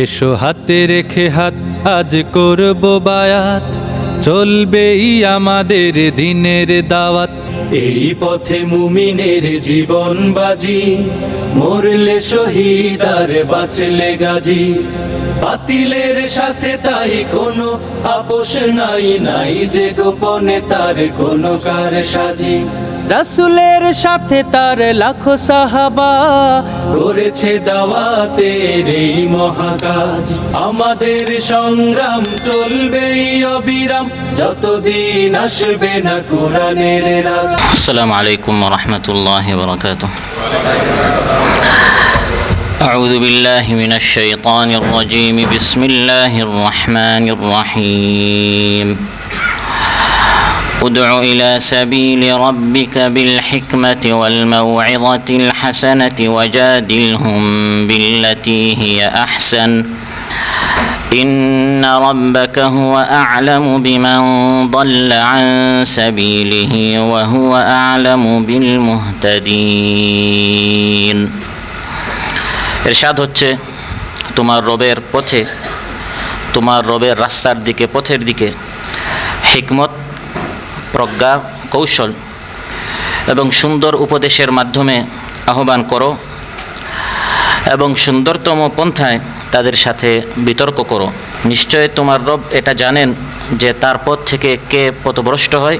এসো হাতে রেখে হাত আজ করব বায়াত, চলবেই আমাদের দিনের দাওয়াত। এই পথে মুমিনের জীবন বাজি, মরলে শহীদ আর বাঁচলে গাজী। বাতিলের সাথে তাই কোনো আপোষ নাই, নাই যে গোপনে তার কোনো কারসাজি। রাসূলের সাথে তার লাখো সাহাবা, করেছে দাওয়াতের এই মহাকাজ। আমাদের সংগ্রাম চলবেই অবিরাম, যতদিন আসবে না কোরআনের রাজ। আসসালামু আলাইকুম ওয়া রাহমাতুল্লাহি ওয়া বারাকাতুহু। أعوذ بالله من الشيطان الرجيم. بسم الله الرحمن الرحيم. ادع إلى سبيل ربك بالحكمة والموعظة الحسنة وجادلهم بالتي هي أحسن إن ربك هو أعلم بمن ضل عن سبيله وهو أعلم بالمهتدين. ইরশাদ হচ্ছে, তোমার রবের পথে, তোমার রবের রাস্তার দিকে, পথের দিকে হিকমত, প্রজ্ঞা, কৌশল এবং সুন্দর উপদেশের মাধ্যমে আহ্বান করো এবং সুন্দরতম পন্থায় তাদের সাথে বিতর্ক করো। নিশ্চয় তোমার রব এটা জানেন যে তার পথ থেকে কে পথভ্রষ্ট হয়,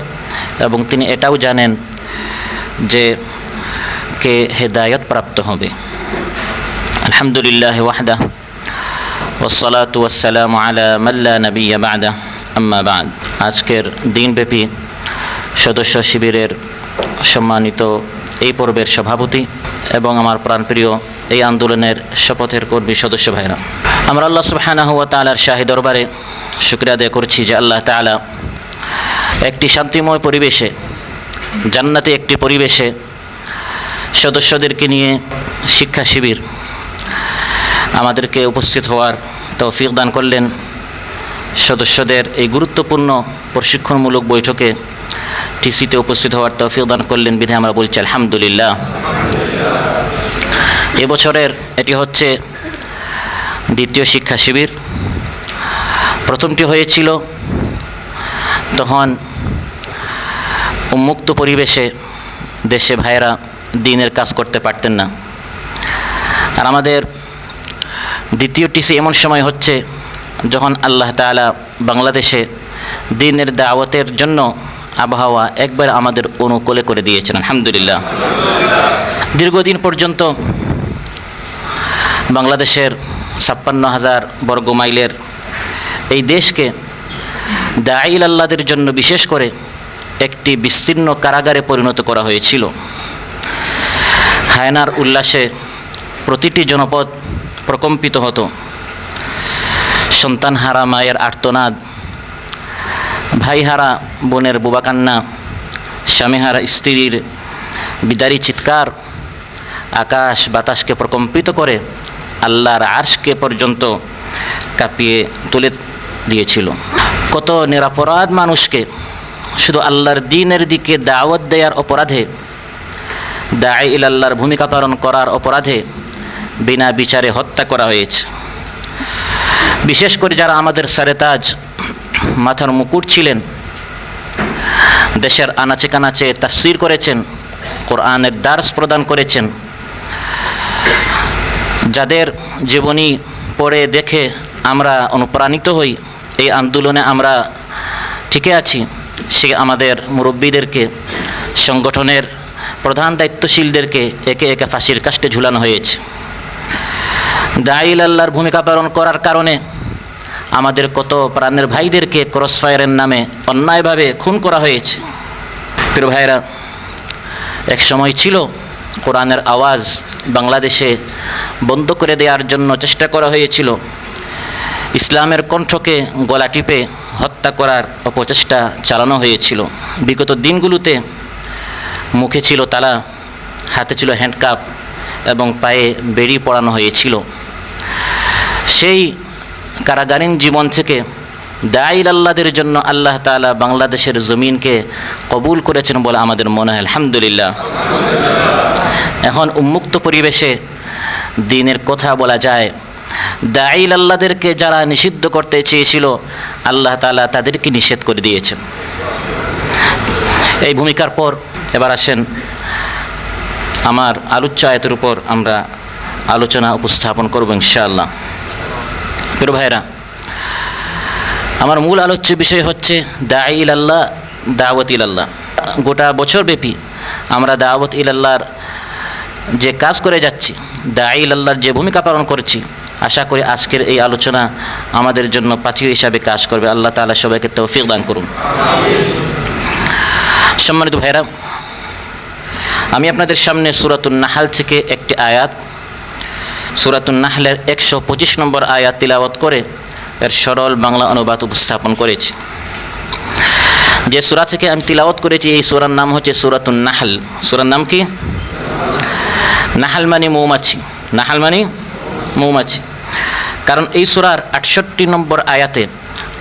এবং তিনি এটাও জানেন যে কে হেদায়েত প্রাপ্ত হবে। আলহামদুলিল্লাহ ওয়াহদা ওয়াসসালাতু ওয়াসসালামু আলা মান লা নাবিয়্যা বা'দা, আম্মা বা'দ। আজকের দিনব্যাপী সদস্য শিবিরের সম্মানিত এই পর্বের সভাপতি এবং আমার প্রাণপ্রিয় এই আন্দোলনের শপথের কর্মী সদস্য ভাইরা, আমরা আল্লাহ সুবহানাহু ওয়া তাআলার শাহী দরবারে শুকরিয়া আদায় করছি যে আল্লাহ তাআলা একটি শান্তিময় পরিবেশে, জান্নাতি একটি পরিবেশে সদস্যদেরকে নিয়ে শিক্ষা শিবির আমাদেরকে উপস্থিত হওয়ার তৌফিক দান করলেন। সদস্যদের এই গুরুত্বপূর্ণ প্রশিক্ষণমূলক বৈঠকে টিসিতে উপস্থিত হওয়ার তৌফিক দান করলেন বিধে আমরা বলছি আলহামদুলিল্লাহ। এবছরের এটি হচ্ছে দ্বিতীয় শিক্ষা শিবির। প্রথমটি হয়েছিল তখন উন্মুক্ত পরিবেশে দেশে ভাইয়েরা দ্বীনের কাজ করতে পারতেন না, আর আমাদের দ্বিতীয় টিসি এমন সময় হচ্ছে যখন আল্লাহ তাআলা বাংলাদেশে দ্বীনের দাওয়াতের জন্য আবহাওয়া একবার আমাদের অনুকূলে করে দিয়েছেন আলহামদুলিল্লাহ। দীর্ঘদিন পর্যন্ত বাংলাদেশের 56,000 বর্গ মাইলের এই দেশকে দাঈল আল্লাহদের জন্য বিশেষ করে একটি বিস্তীর্ণ কারাগারে পরিণত করা হয়েছিল। হায়নার উল্লাসে প্রতিটি জনপদ প্রকম্পিত হতো, সন্তানহারা মায়ের আর্তনাদ, ভাইহারা বোনের বুবা কান্না, স্বামীহারা স্ত্রীর বিদারী চিৎকার আকাশ বাতাসকে প্রকম্পিত করে আল্লাহর আরশকে পর্যন্ত কাঁপিয়ে তুলে দিয়েছিল। কত নিরপরাধ মানুষকে শুধু আল্লাহর দ্বীনের দিকে দাওয়াত দেওয়ার অপরাধে, দাঈ ইলাল্লাহর ভূমিকা পালন করার অপরাধে বিনা বিচারে হত্যা করা হয়েছে। বিশেষ করে যারা আমাদের সারেতাজ, মাথার মুকুট ছিলেন, দেশের আনাচে কানাচে তাফসীর করেছেন, কোরআনের দার্স প্রদান করেছেন, যাদের জীবনী পড়ে দেখে আমরা অনুপ্রাণিত হই, এই আন্দোলনে আমরা টিকে আছি, সে আমাদের মুরব্বীদেরকে, সংগঠনের প্রধান দায়িত্বশীলদেরকে একে একে ফাঁসির কাস্টে ঝুলানো হয়েছে। দাঈল আল্লাহর ভূমিকা পালন করার কারণে আমাদের কত প্রাণের ভাইদেরকে ক্রসফায়ারের নামে অন্যায়ভাবে খুন করা হয়েছে। প্রিয় ভাইরা, এক সময় ছিল কোরআনের আওয়াজ বাংলাদেশে বন্ধ করে দেওয়ার জন্য চেষ্টা করা হয়েছিল, ইসলামের কণ্ঠকে গলা টিপে হত্যা করার অপচেষ্টা চালানো হয়েছিল। বিগত দিনগুলোতে মুখে ছিল তালা, হাতে ছিল হ্যান্ডকাপ এবং পায়ে বেড়ি পড়ানো হয়েছিল। সেই কারাগারীন জীবন থেকে দাঈল আল্লাহদের জন্য আল্লাহ তাআলা বাংলাদেশের জমিনকে কবুল করেছেন বলে আমাদের মনে হয় আলহামদুলিল্লাহ। এখন উন্মুক্ত পরিবেশে দ্বীনের কথা বলা যায়, দাঈল আল্লাহদেরকে যারা নিষিদ্ধ করতে চেয়েছিল আল্লাহ তাআলা তাদেরকে নিষেধ করে দিয়েছেন। এই ভূমিকার পর এবার আসেন আমার আলোচ্য আয়াতের উপর আমরা আলোচনা উপস্থাপন করব ইনশাআল্লাহ। প্রিয় ভাইরা, আমার মূল আলোচ্য বিষয় হচ্ছে দাঈল আল্লাহ, দাওয়াত ইলাল্লাহ। গোটা বছরব্যাপী আমরা দাওয়াত ইলাল্লাহর যে কাজ করে যাচ্ছি, দাঈল আল্লাহর যে ভূমিকা পালন করেছি, আশা করি আজকের এই আলোচনা আমাদের জন্য পাথেয় হিসাবে কাজ করবে। আল্লাহ তাআলা সবাইকে তৌফিক দান করুন। সম্মানিত ভাইরা, আমি আপনাদের সামনে সূরাতুন নাহল থেকে একটি আয়াত, সূরাতুন নাহলের 125 নম্বর আয়াত তিলাওয়াত করে এর সরল বাংলা অনুবাদ উপস্থাপন করেছি। যে সূরা থেকে আমি তিলাওয়াত করেছি এই সূরার নাম হচ্ছে সূরাতুন নাহল। সূরার নাম কি? নাহল মানে মৌমাছি, নাহল মানে মৌমাছি। কারণ এই সূরার 68 নম্বর আয়াতে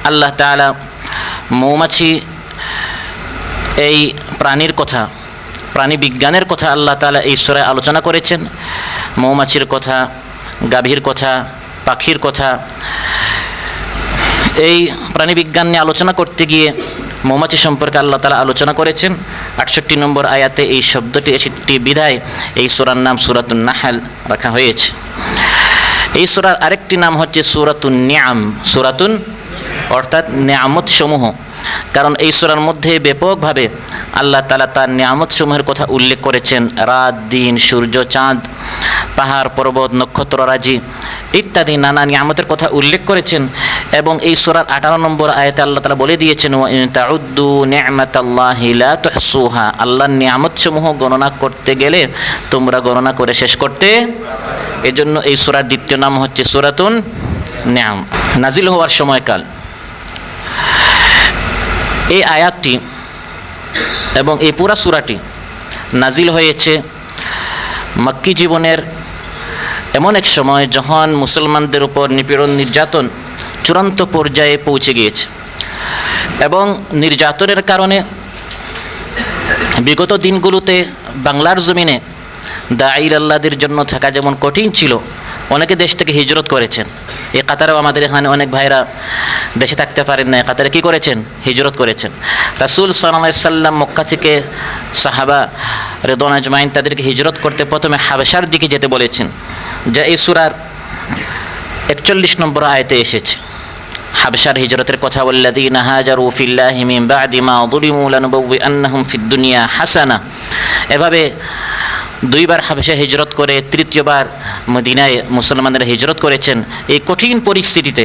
আল্লাহ তাআলা মৌমাছি এই প্রাণীর কথা, প্রাণী বিজ্ঞানের কথা আল্লাহ তাআলা এই সূরায় আলোচনা করেছেন। মৌমাছির কথা, গাভীর কথা, পাখির কথা, এই প্রাণী বিজ্ঞান নিয়ে আলোচনা করতে গিয়ে মৌমাছি সম্পর্কে আল্লাহ তাআলা আলোচনা করেছেন। 68 নম্বর আয়াতে এই শব্দটি এসেছে বিধায় এই সূরার নাম সূরাতুন নাহল রাখা হয়েছে। এই সূরার আরেকটি নাম হচ্ছে সূরাতুন নিআম, সূরাতুন অর্থাৎ নিয়ামত সমূহ। কারণ এই সূরার মধ্যে ব্যাপকভাবে আল্লাহ তাআলা তার নিয়ামত সমূহের কথা উল্লেখ করেছেন। রাত, দিন, সূর্য, চাঁদ, পাহাড়, পর্বত, নক্ষত্ররাজি ইত্যাদি নানা নিয়ামতের কথা উল্লেখ করেছেন। এবং এই সূরার 18 নম্বর আয়াতে আল্লাহ তাআলা বলে দিয়েছেন, ওয়া ইন তাউদ্দু নি'মাতাল্লাহি লা তুহসুহা, আল্লাহর নিয়ামত সমূহ গণনা করতে গেলে তোমরা গণনা করে শেষ করতে। এজন্য এই সূরার দ্বিতীয় নাম হচ্ছে সূরাতুন নিআম। নাজিল হওয়ার সময়কাল এই আয়াতটি এবং এই পুরা সূরাটি নাজিল হয়েছে মক্কি জীবনের এমন এক সময় যখন মুসলমানদের উপর নিপীড়ন নির্যাতন চূড়ান্ত পর্যায়ে পৌঁছে গিয়েছে। এবং নির্যাতনের কারণে বিগত দিনগুলোতে বাংলার জমিনে দাঈল আল্লাহদের জন্য থাকা যেমন কঠিন ছিল, অনেকে দেশ থেকে হিজরত করেছেন। এই কাতারেও আমাদের এখানে অনেক ভাইরা দেশে থাকতে পারেন না, কাতারে কী করেছেন? হিজরত করেছেন। রাসূল সাল্লাল্লাহু আলাইহি সাল্লাম মক্কা থেকে সাহাবা রিদওয়ান আজমাইন তাদেরকে হিজরত করতে প্রথমে হাবশার দিকে যেতে বলেছেন, যা এই সূরার 41 নম্বর আয়াতে এসেছে। হাবশার হিজরতের কথা, ওয়াল্লাযীনা হাজারু ফিল্লাহি মিন বা'দি মা যুলিমু লানুবাউইআন্নাহুম ফিদ দুনিয়া হাসানা। এভাবে দুইবার হাবশা হিজরত করে তৃতীয়বার মদিনায় মুসলমানরা হিজরত করেছেন। এই কঠিন পরিস্থিতিতে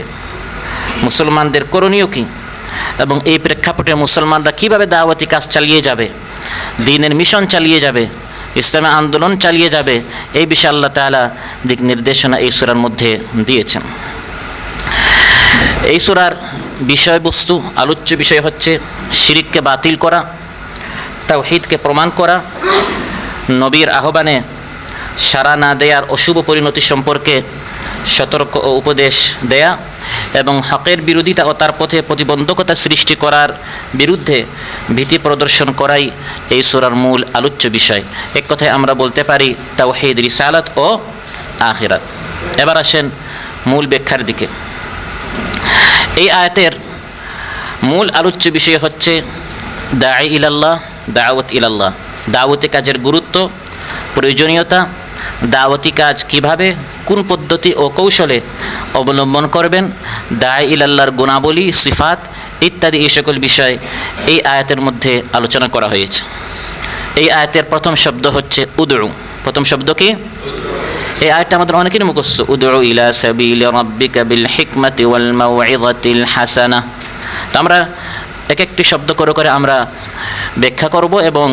মুসলমানদের করণীয় কী এবং এই প্রেক্ষাপটে মুসলমানরা কীভাবে দাওয়াতি কাজ চালিয়ে যাবে, দ্বীনের মিশন চালিয়ে যাবে, ইসলামের আন্দোলন চালিয়ে যাবে, এই বিষয়ে আল্লাহ তাআলা দিক নির্দেশনা এই সূরার মধ্যে দিয়েছেন। এই সূরার বিষয়বস্তু, আলোচ্য বিষয় হচ্ছে শিরককে বাতিল করা, তাওহীদকে প্রমাণ করা, নবীর আহ্বানে সাড়া না দেয়ার অশুভ পরিণতি সম্পর্কে সতর্ক ও উপদেশ দেয়া এবং হকের বিরোধিতা ও তার পথে প্রতিবন্ধকতা সৃষ্টি করার বিরুদ্ধে ভীতি প্রদর্শন করাই এই সূরার মূল আলোচ্য বিষয়। এক কথায় আমরা বলতে পারি তাওহীদ, রিসালাত ও আখিরাত। এবার আসেন মূল ব্যাখ্যার দিকে। এই আয়াতের মূল আলোচ্য বিষয় হচ্ছে দাঈ ইলাল্লাহ, দাওয়াত ইলাল্লাহ, দাওয়াতি কাজের গুরুত্ব, প্রয়োজনীয়তা, দাওয়াতি কাজ কিভাবে, কোন পদ্ধতি ও কৌশলে অবলম্বন করবেন, দাঈ ইলাল্লাহর গুণাবলী, সিফাত ইত্যাদি এই সকল বিষয় এই আয়াতের মধ্যে আলোচনা করা হয়েছে। এই আয়াতের প্রথম শব্দ হচ্ছে উদউ। প্রথম শব্দ কি? এই আয়াতটা আমাদের অনেকেরই মুখস্থ, উদউ ইলা সাবিলি রাব্বিকা বিল হিকমাতি ওয়াল মাউইযাতিল হাসানা। তো আমরা এক একটি শব্দ করে করে আমরা ব্যাখ্যা করব এবং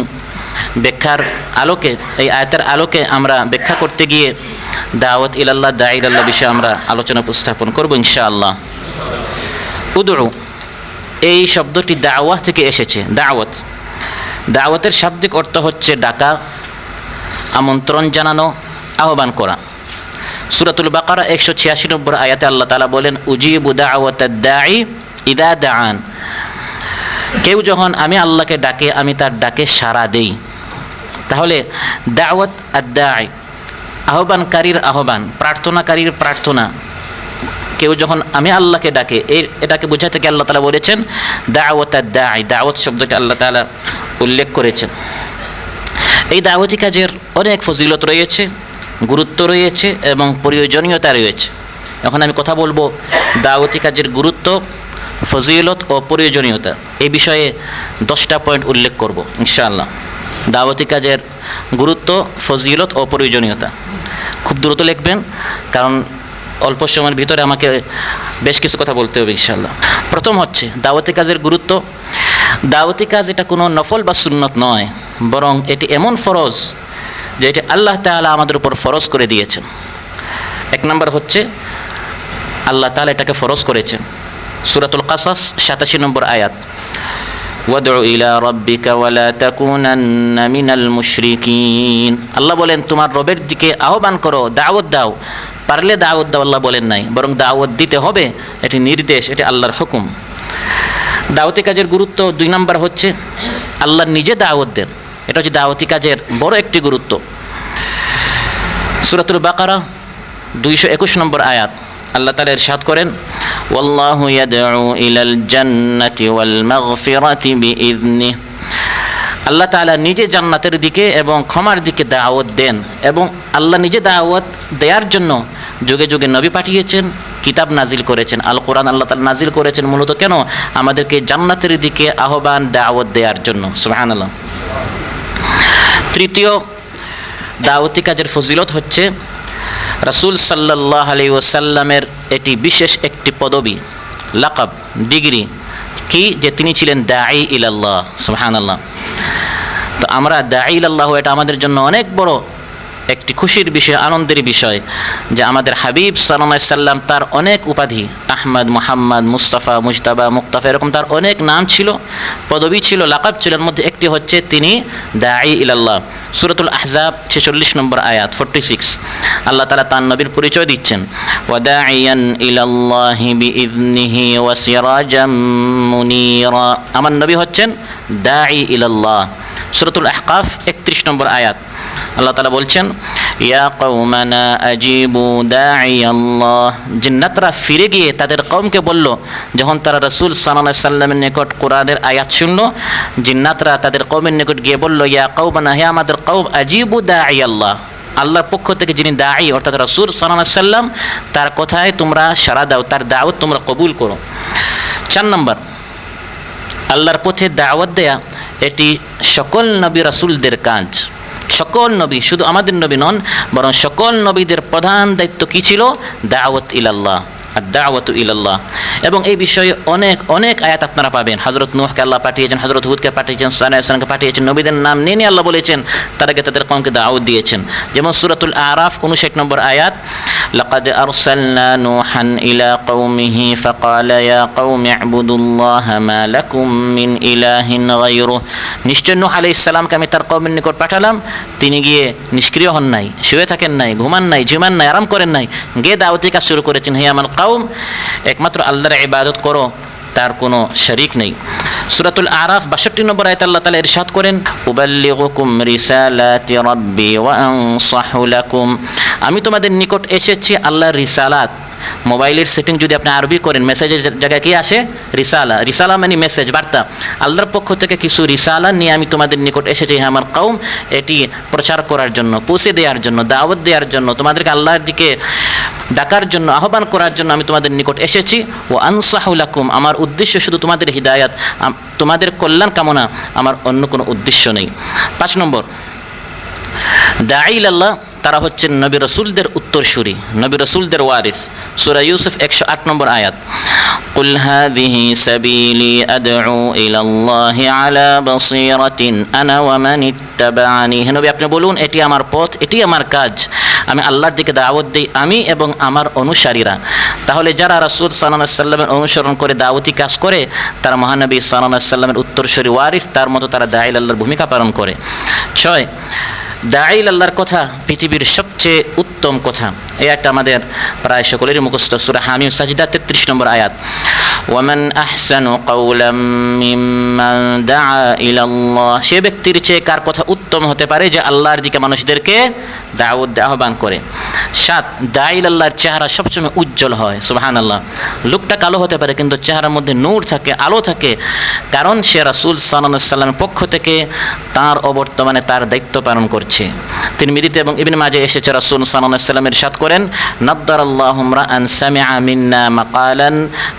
ব্যাখ্যার আলোকে, এই আয়াতের আলোকে আমরা ব্যাখ্যা করতে গিয়ে দাওয়াত ইলাল্লাহ, দাঈ ইলাল্লাহ বিষয়ে আমরা আলোচনা উপস্থাপন করব ইনশাআল্লাহ। উদউ এই শব্দটি দাওয়াহ থেকে এসেছে। দাওয়াত, দাওয়াতের শাব্দিক অর্থ হচ্ছে ডাকা, আমন্ত্রণ জানানো, আহ্বান করা। সূরাতুল বাকারা 186 নম্বর আয়াতে আল্লাহ তাআলা বলেন, উজিবু দাওয়াতাদ দাঈ ইদা দাআন। কেউ যখন আমি আল্লাহকে ডাকে আমি তার ডাকে সাড়া দেই। তাহলে দাওয়াত আদ দাঈ, আহ্বানকারীর আহ্বান, প্রার্থনাকারীর প্রার্থনা, কেউ যখন আমি আল্লাহকে ডাকে, এটাকে বোঝাতে গিয়ে আল্লাহ তাআলা বলেছেন দাওয়াত আদ-দাঈ, দাওয়াত শব্দটি আল্লাহ তাআলা উল্লেখ করেছেন। এই দাওয়াতি কাজের অনেক ফজিলত রয়েছে, গুরুত্ব রয়েছে এবং প্রয়োজনীয়তা রয়েছে। এখন আমি কথা বলবো দাওয়াতি কাজের গুরুত্ব, ফজিলত ও প্রয়োজনীয়তা, এই বিষয়ে 10টা পয়েন্ট উল্লেখ করব ইনশাআল্লাহ। দাওয়াতি কাজের গুরুত্ব, ফজিলত ও প্রয়োজনীয়তা। খুব দ্রুত লিখবেন, কারণ অল্প সময়ের ভিতরে আমাকে বেশ কিছু কথা বলতে হবে ইনশাআল্লাহ। প্রথম হচ্ছে দাওয়াতি কাজের গুরুত্ব। দাওয়াতি কাজ এটা কোনো নফল বা সুন্নত নয়, বরং এটি এমন ফরজ যে এটি আল্লাহ তাআলা আমাদের উপর ফরজ করে দিয়েছেন। এক নম্বর হচ্ছে আল্লাহ তাআলা এটাকে ফরজ করেছেন। সূরাতুল কাসাস 87 নম্বর আয়াত, ওয়াদউ ইলা রাব্বিকা ওয়ালা তাকুনান্না মিনাল মুশরিকিন। আল্লাহ বলেন তোমার রবের দিকে আহ্বান করো, দাওয়াত দাও। পারলে দাওয়াত দাও আল্লাহ বলেন নাই, বরং দাওয়াত দিতে হবে, এটি নির্দেশ, এটি আল্লাহর হুকুম। দাওয়াতি কাজের গুরুত্ব 2 নম্বর হচ্ছে আল্লাহ নিজে দাওয়াত দেন, এটা হচ্ছে দাওয়াতি কাজের বড় একটি গুরুত্ব। সূরাতুল বাকারা 221 নম্বর আয়াত, আল্লাহ তাআলা ইরশাদ করেন ওয়াল্লাহু ইয়াদউ ইলাল জান্নাতি ওয়াল মাগফিরাতি বিইذনিহি। আল্লাহ তাআলা নিজে জান্নাতের দিকে এবং ক্ষমার দিকে দাওয়াত দেন, এবং আল্লাহ নিজে দাওয়াত দেওয়ার জন্য যুগে যুগে নবী পাঠিয়েছেন, কিতাব নাজিল করেছেন। আল কোরআন আল্লাহ তাআলা নাজিল করেছেন মূলত কেন? আমাদেরকে জান্নাতের দিকে আহ্বান, দাওয়াত দেওয়ার জন্য। সুবহানাল্লাহ। তৃতীয় দাওয়াতি কাজের ফজিলত হচ্ছে রাসূল সাল্লাল্লাহু আলাইহি ওয়াসাল্লামের এটি বিশেষ একটি পদবী, লাকাব, ডিগ্রি, কি যে তিনি ছিলেন দাঈ ইলাল্লাহ। সুবহানাল্লাহ। তো আমরা দাঈ ইলাল্লাহ, এটা আমাদের জন্য অনেক বড় একটি খুশির বিষয়, আনন্দের বিষয় যে আমাদের হাবিব সাল্লাল্লাহু আলাইহি সাল্লাম, তার অনেক উপাধি, আহমদ, মুহাম্মদ, মুস্তাফা, মুজতাবা, মুক্তাফা, এরকম তার অনেক নাম ছিল, পদবী ছিল, লাকাব ছিল। এর মধ্যে একটি হচ্ছে তিনি দাঈ ইলাল্লাহ। সূরাতুল আহজাব 46 নম্বর আয়াত 46 আল্লাহ তাআলা তার নবীর পরিচয় দিচ্ছেন, ওয়াদাইয়ান ইলাল্লাহি বিইذনিহি ওয়া সিরাজাম মুনীরা। আমার নবী হচ্ছেন দাঈ ইলাল্লাহ। সূরাতুল আহকাফ 31 নম্বর আয়াত আল্লাহ তাআলা বলছেন ইয়া কওমানা আজিবু দাঈয়াল্লাহ। জিন্নাতরা ফিরে গিয়ে তাদের কওমকে বলল, যখন তারা রাসূল সাল্লাল্লাহু আলাইহি সাল্লামের নিকট কোরআনের আয়াত শুনল, জিন্নাতরা তাদের কওমের নিকট গিয়ে বলল, ইয়া কওমানা, হে আমাদের কওম, আজিবু দাঈয়াল্লাহ, আল্লাহর পক্ষ থেকে যিনি দাঈ অর্থাৎ রাসূল সাল্লাল্লাহু আলাইহি সাল্লাম, তার কথায় তোমরা সাড়া দাও, তার দাওয়াত তোমরা কবুল করো। 4 নম্বর, আল্লাহর পথে দাওয়াত দেয়া এটি সকল নবী রাসূলদের কাজ। সকল নবী, শুধু আমাদের নবী নন, বরং সকল নবীদের প্রধান দায়িত্ব কী ছিল? দাওয়াত ইলাল্লাহ, আর দাওয়াতু ইলাল্লাহ। এবং এই বিষয়ে অনেক অনেক আয়াত আপনারা পাবেন। হযরত নূহকে আল্লাহ পাঠিয়েছেন, হযরত হুদকে পাঠিয়েছেন, সালেহ আলাইহিস সালামকে পাঠিয়েছেন, নবীদের নাম নিয়ে নিয়ে আল্লাহ বলেছেন, তাদেরকে তাদের কওমকে দাওয়াত দিয়েছেন। যেমন সূরাতুল আরাফ 59 নম্বর আয়াত, লাকাদ আরসালনা নূহান ইলা কওমিহি ফাকালা ইয়া কওমি ইবুদুল্লাহা মা লাকুম মিন ইলাহিন গায়রুহু। নিশ্চয় নূহ আলাইহিস সালামকে আমি তার কওমের নিকট পাঠালাম, তিনি গিয়ে নিষ্ক্রিয় হন নাই, শুয়ে থাকেন নাই, ঘুমান নাই, জিমান নাই, আরাম করেন নাই, গিয়ে দাওয়াতি কাজ শুরু করেছেন, হে আমার কওম, একমাত্র আল্লাহর ইবাদত করো, তার কোনো শরীক নেই। সূরাতুল আরাফ 62 নম্বর আয়াতে আল্লাহ তাআলা ইরশাদ করেন, উবাল্লিগুকুম রিসালাতি রাব্বি ওয়া আনসাহু লাকুম। আমি তোমাদের নিকট এসেছি আল্লাহর রিসালাত। মোবাইলের সেটিং যদি আপনি আরবি করেন, মেসেজের জায়গায় কি আসে? রিসালা। রিসালা মানে মেসেজ, বার্তা। আল্লাহর পক্ষ থেকে কিছু রিসালা নিয়ে আমি তোমাদের নিকট এসেছি, হে আমার কওম, এটি প্রচার করার জন্য, পৌঁছে দেওয়ার জন্য, দাওয়াত দেওয়ার জন্য, তোমাদেরকে আল্লাহর দিকে ডাকার জন্য, আহ্বান করার জন্য আমি তোমাদের নিকট এসেছি। ও আনসাহু লাকুম, আমার উদ্দেশ্য শুধু তোমাদের হিদায়াত, তোমাদের কল্যাণ কামনা, আমার অন্য কোনো উদ্দেশ্য নেই। 5 নম্বর, দাঈ ইলাল্লাহ, তারা হচ্ছেন নবী রাসূলদের উত্তরসূরি, নবী রাসূলদের ওয়ারিস। সূরা ইউসুফ 108 নম্বর আয়াত, কুল হাযিহি সাবিলি আদউ ইলাল্লাহি আলা বাসীরাতিন আনা ওয়া মান ইত্তাবা'আনি। হে নবী, আপনি বলুন, এটি আমার পথ, এটি আমার কাজ, আমি আল্লাহর দিকে দাওয়াত দেই, আমি এবং আমার অনুসারীরা। তাহলে যারা রাসূল সাল্লাল্লাহু আলাইহি সাল্লামের অনুসরণ করে দাওয়াতি কাজ করে, তারা মহানবী সাল্লাল্লাহু আলাইহি সাল্লামের উত্তরসূরি ওয়ারিস, তার মতো তারা দাঈ আল্লাহর ভূমিকা পালন করে। 6, দাঈ আল্লাহর কথা পৃথিবীর সবচেয়ে উত্তম কথা। এই একটা আমাদের প্রায় সকলেরই মুখস্থ, সূরা হামিম সাজদা 33 নম্বর আয়াত, ওয়ামান আহসানু কাওলাম মিম্মান দাআ ইলাল্লাহ, সে ব্যক্তির চেয়ে কার কথা উত্তম হতে পারে যে আল্লাহর দিকে মানুষদেরকে দাওয়াত আহ্বান করে। 7, দাঈ ইলাল্লাহর চেহারা সবসময় উজ্জ্বল হয়। সুবহানাল্লাহ। লোকটা কালো হতে পারে কিন্তু চেহারার মধ্যে নূর থাকে, আলো থাকে, কারণ সে রাসূল সাল্লাল্লাহু আলাইহি ওয়াসাল্লামের পক্ষ থেকে তার অবর্তমানে তার দায়িত্ব পালন করছে। তিরমিজিতে এবং ইবনে মাজাহ এসেছে, রাসূল সাল্লাল্লাহু আলাইহি ওয়াসাল্লাম ইরশাদ করেন, নাদ্দারাল্লাহু ইমরাআন সামিআ মিন্না মাকালান